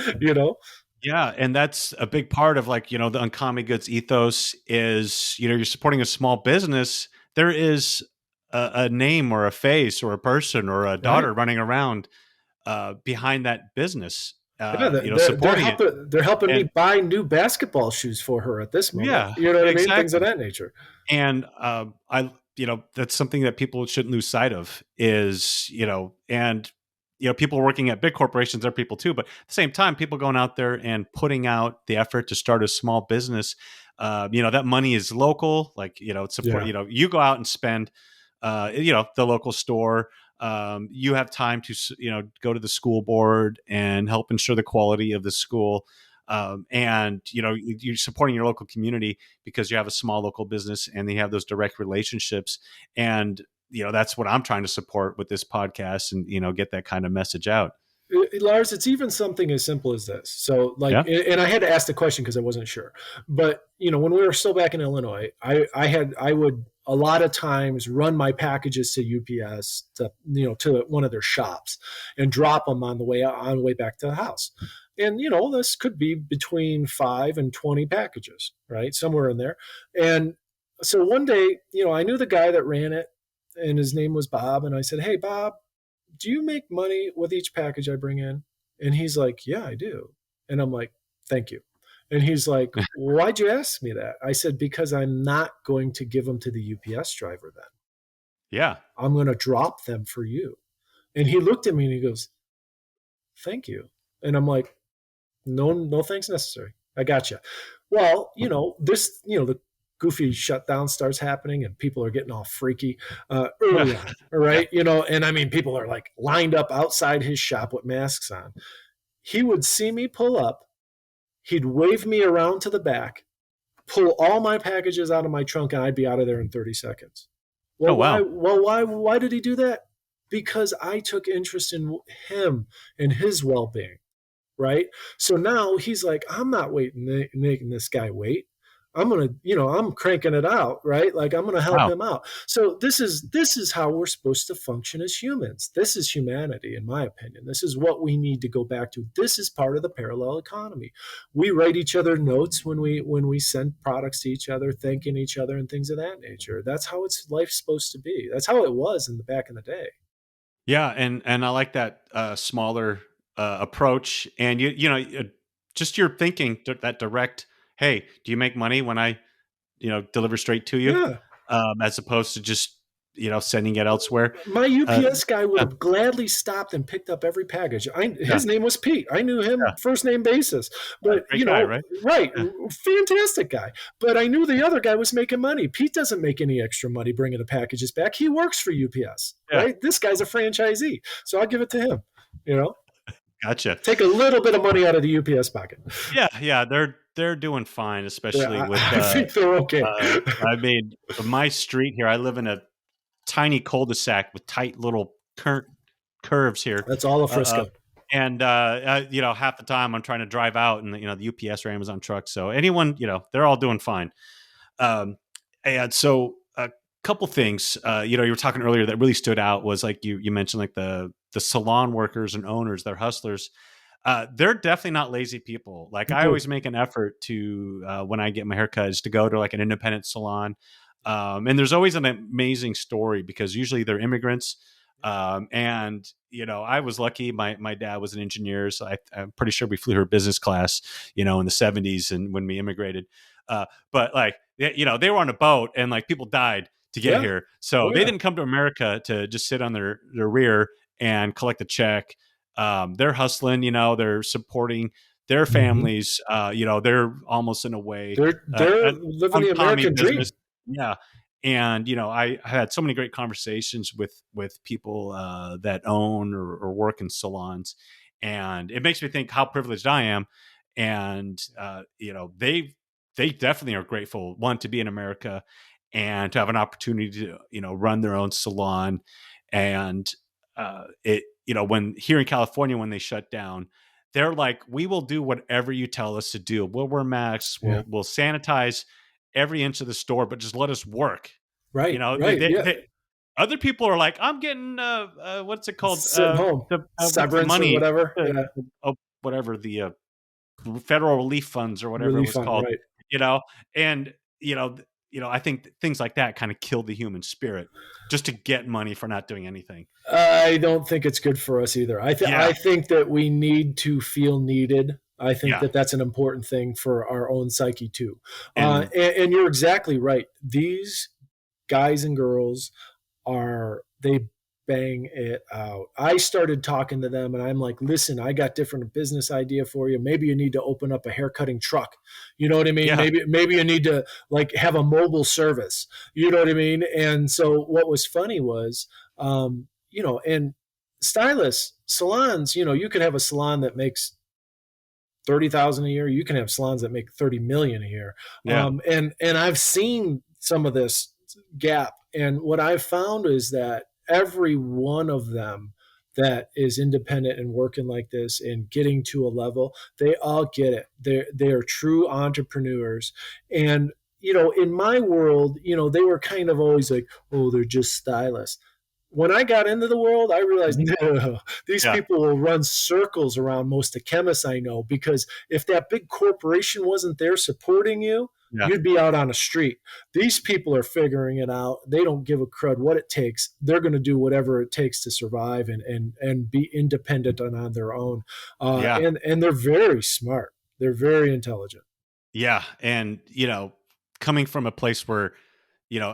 Yeah, and that's a big part of, like, the Uncommie Goods ethos is, you're supporting a small business. There is a name or a face or a person or a Right? daughter running around behind that business, Yeah, they're supporting it. helping me And buy new basketball shoes for her at this moment. yeah, You know what I mean? Things of exactly. that nature. And that's something that people shouldn't lose sight of is, and people working at big corporations are people too, but at the same time, people going out there and putting out the effort to start a small business, that money is local, like, it's support, Yeah. you go out and spend, the local store. You have time to, go to the school board and help ensure the quality of the school. And you're supporting your local community because you have a small local business and you have those direct relationships. And that's what I'm trying to support with this podcast, and get that kind of message out. Lars, it's even something as simple as this. So, like, Yeah. and I had to ask the question because I wasn't sure. But when we were still back in Illinois, I would a lot of times run my packages to UPS to one of their shops and drop them on the way back to the house. And this could be between 5 and 20 packages, right, somewhere in there. And so one day, I knew the guy that ran it, and his name was Bob. And I said, "Hey, Bob, do you make money with each package I bring in?" And he's like, "Yeah, I do." And I'm like, "Thank you." And he's like, "Why'd you ask me that?" I said, "Because I'm not going to give them to the UPS driver then. Yeah. I'm going to drop them for you." And he looked at me and he goes, "Thank you." And I'm like, "No, no thanks necessary. I got you." Well, the goofy shutdown starts happening and people are getting all freaky early on. All Yeah. right. And I mean, people are like lined up outside his shop with masks on. He would see me pull up. He'd wave me around to the back, pull all my packages out of my trunk, and I'd be out of there in 30 seconds. Oh, Well, why? wow. Well, why did he do that? Because I took interest in him and his well-being, right? So now he's like, I'm not making this guy wait. I'm gonna, I'm cranking it out, right? Like I'm gonna help Wow. him out. So this is how we're supposed to function as humans. This is humanity, in my opinion. This is what we need to go back to. This is part of the parallel economy. We write each other notes when we send products to each other, thanking each other and things of that nature. That's how life's supposed to be. That's how it was in the back in the day. Yeah, and I like that smaller approach, and just your thinking, that direct. Hey, do you make money when I deliver straight to you, Yeah. as opposed to just sending it elsewhere. My Uh, UPS guy would uh, have gladly stopped and picked up every package. yeah, His name was Pete. I knew him yeah, first name basis, but great guy, right? right, Yeah, fantastic guy. But I knew the other guy was making money. Pete doesn't make any extra money bringing the packages back. He works for UPS, yeah, right? This guy's a franchisee, so I'll give it to him. gotcha. Take a little bit of money out of the UPS pocket. Yeah, yeah, they're doing fine, Yeah, especially with. I think they're okay. I mean, my street here. I live in a tiny cul-de-sac with tight little curves here. That's all of Frisco. And half the time I'm trying to drive out, and the UPS or Amazon trucks. So anyone, they're all doing fine. And so a couple things, you were talking earlier that really stood out was like you mentioned like the salon workers and owners, they're hustlers. They're definitely not lazy people. Like I always make an effort to when I get my haircut is to go to like an independent salon. And there's always an amazing story because usually they're immigrants. And I was lucky. My dad was an engineer, so I'm pretty sure we flew her business class, in the 70s and when we immigrated. But like, they were on a boat and like people died to get here. So they didn't come to America to just sit on their rear and collect a check. They're hustling, they're supporting their families. They're almost in a way, they're living the American dream. Yeah. And, I had so many great conversations with people that own or work in salons. And it makes me think how privileged I am. And, they definitely are grateful, one, to be in America and to have an opportunity to, run their own salon. And when here in California, when they shut down, they're like, we will do whatever you tell us to do. We'll wear masks. We'll sanitize every inch of the store, but just let us work. Right. Other people are like, I'm getting what's it called? Sitting home, severance money, or whatever. Whatever the federal relief funds or whatever it was called. Right. And I think things like that kind of kill the human spirit just to get money for not doing anything. I don't think it's good for us either. I think that we need to feel needed. I think that that's an important thing for our own psyche too. And you're exactly right. These guys and girls they bang it out. I started talking to them and I'm like, listen, I got different business idea for you. Maybe you need to open up a haircutting truck. You know what I mean? Yeah. Maybe you need to like have a mobile service. You know what I mean? And so what was funny was, and stylists, salons, you could have a salon that makes 30,000 a year. You can have salons that make 30 million a year. Yeah. And I've seen some of this gap. And what I've found is that every one of them that is independent and working like this and getting to a level, they all get it. They are true entrepreneurs. And, in my world, they were kind of always like, oh, they're just stylists. When I got into the world, I realized, no, these people will run circles around most of the chemists I know, because if that big corporation wasn't there supporting you, you'd be out on the street. These people are figuring it out. They don't give a crud what it takes. They're going to do whatever it takes to survive and be independent and on their own. And they're very smart. They're very intelligent. Yeah. And, coming from a place where,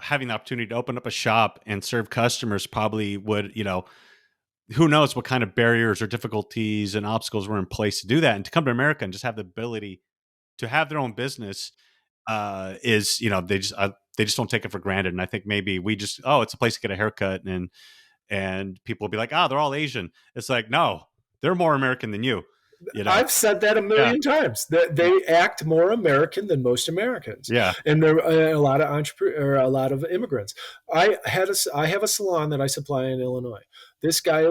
having the opportunity to open up a shop and serve customers probably would, who knows what kind of barriers or difficulties and obstacles were in place to do that. And to come to America and just have the ability to have their own business is, they just don't take it for granted. And I think maybe we just, it's a place to get a haircut and people will be like, they're all Asian. It's like, no, they're more American than you. I've said that a million times. They act more American than most Americans. Yeah, and there are a lot of a lot of immigrants. I have a salon that I supply in Illinois. This guy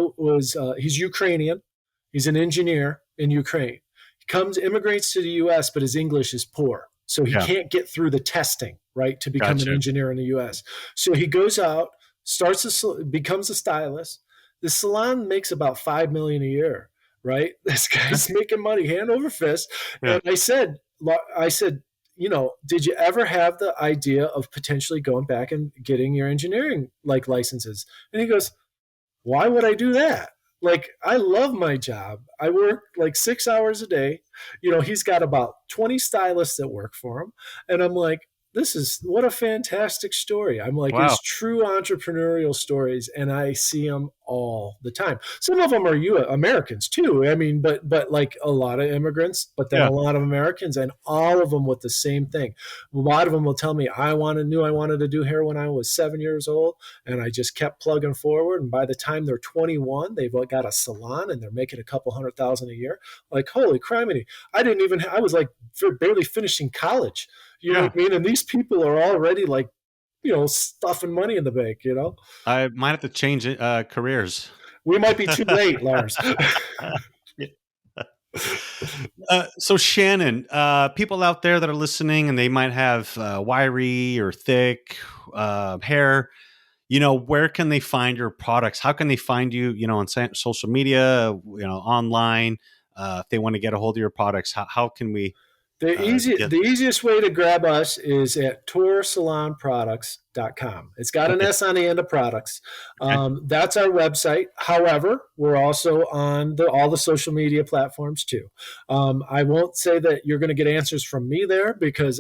he's Ukrainian. He's an engineer in Ukraine. He immigrates to the U.S., but his English is poor, so he can't get through the testing to become an engineer in the U.S. So he goes out, becomes a stylist. The salon makes about $5 million a year. Right? This guy's making money hand over fist. Yeah. And I said, did you ever have the idea of potentially going back and getting your engineering licenses? And he goes, why would I do that? I love my job. I work 6 hours a day. He's got about 20 stylists that work for him. And I'm like, this is what a fantastic story. I'm like, Wow. it's true entrepreneurial stories, and I see them all the time. Some of them are Americans too. I mean, but like a lot of immigrants, but then Yeah. a lot of Americans, and all of them with the same thing. A lot of them will tell me, knew I wanted to do hair when I was 7 years old, and I just kept plugging forward. And by the time they're 21, they've got a salon and they're making a couple $100,000 a year. Like, holy criminy! I was like barely finishing college. You know Yeah. what I mean? And these people are already like, stuffing money in the bank, I might have to change careers. We might be too late, Lars. So Shannon, people out there that are listening and they might have wiry or thick hair, where can they find your products? How can they find you, on social media, online? If they want to get a hold of your products, how can we get? The easiest way to grab us is at torsalonproducts.com. It's got an Okay. S on the end of products. Okay. That's our website. However, we're also on all the social media platforms too. I won't say that you're going to get answers from me there because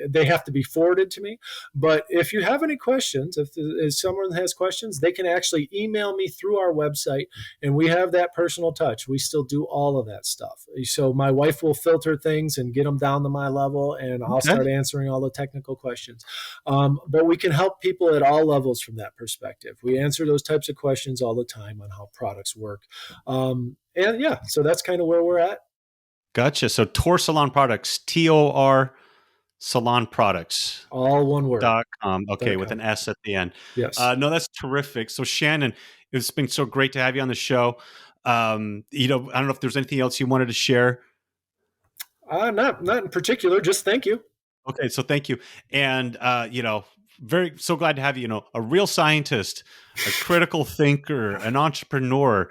they have to be forwarded to me. But if you have any questions, if someone has questions, they can actually email me through our website, and we have that personal touch. We still do all of that stuff. So my wife will filter things and get them down to my level, and I'll Okay. start answering all the technical questions. But we can help people at all levels from that perspective. We answer those types of questions all the time on how products work. And yeah, so that's kind of where we're at. Gotcha. So TOR Salon Products, TOR Salon Products. All one word. .com. Okay, with an S at the end. Yes. No, that's terrific. So Shannon, it's been so great to have you on the show. I don't know if there's anything else you wanted to share. Not in particular. Just thank you. Okay, so thank you, and so glad to have you. A real scientist, a critical thinker, an entrepreneur.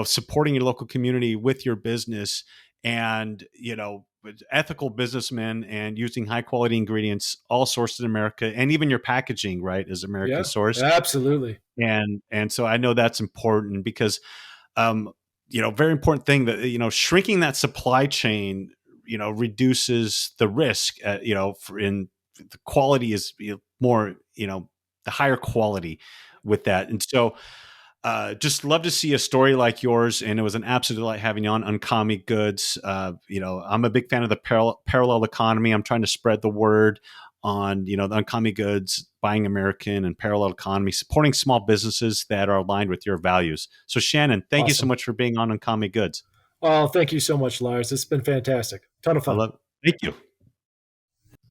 Supporting your local community with your business, and ethical businessman, and using high quality ingredients, all sourced in America, and even your packaging, right, is American sourced. Absolutely. And so I know that's important because, very important thing that shrinking that supply chain reduces the risk. In the quality is more the higher quality with that, and so just love to see a story like yours. And it was an absolute delight having you on UnCommie Goods. I'm a big fan of the parallel economy. I'm trying to spread the word on the UnCommie Goods, buying American, and parallel economy, supporting small businesses that are aligned with your values. So Shannon, thank you so much for being on UnCommie Goods. Oh, thank you so much, Lars. It's been fantastic. Ton of fun. Thank you.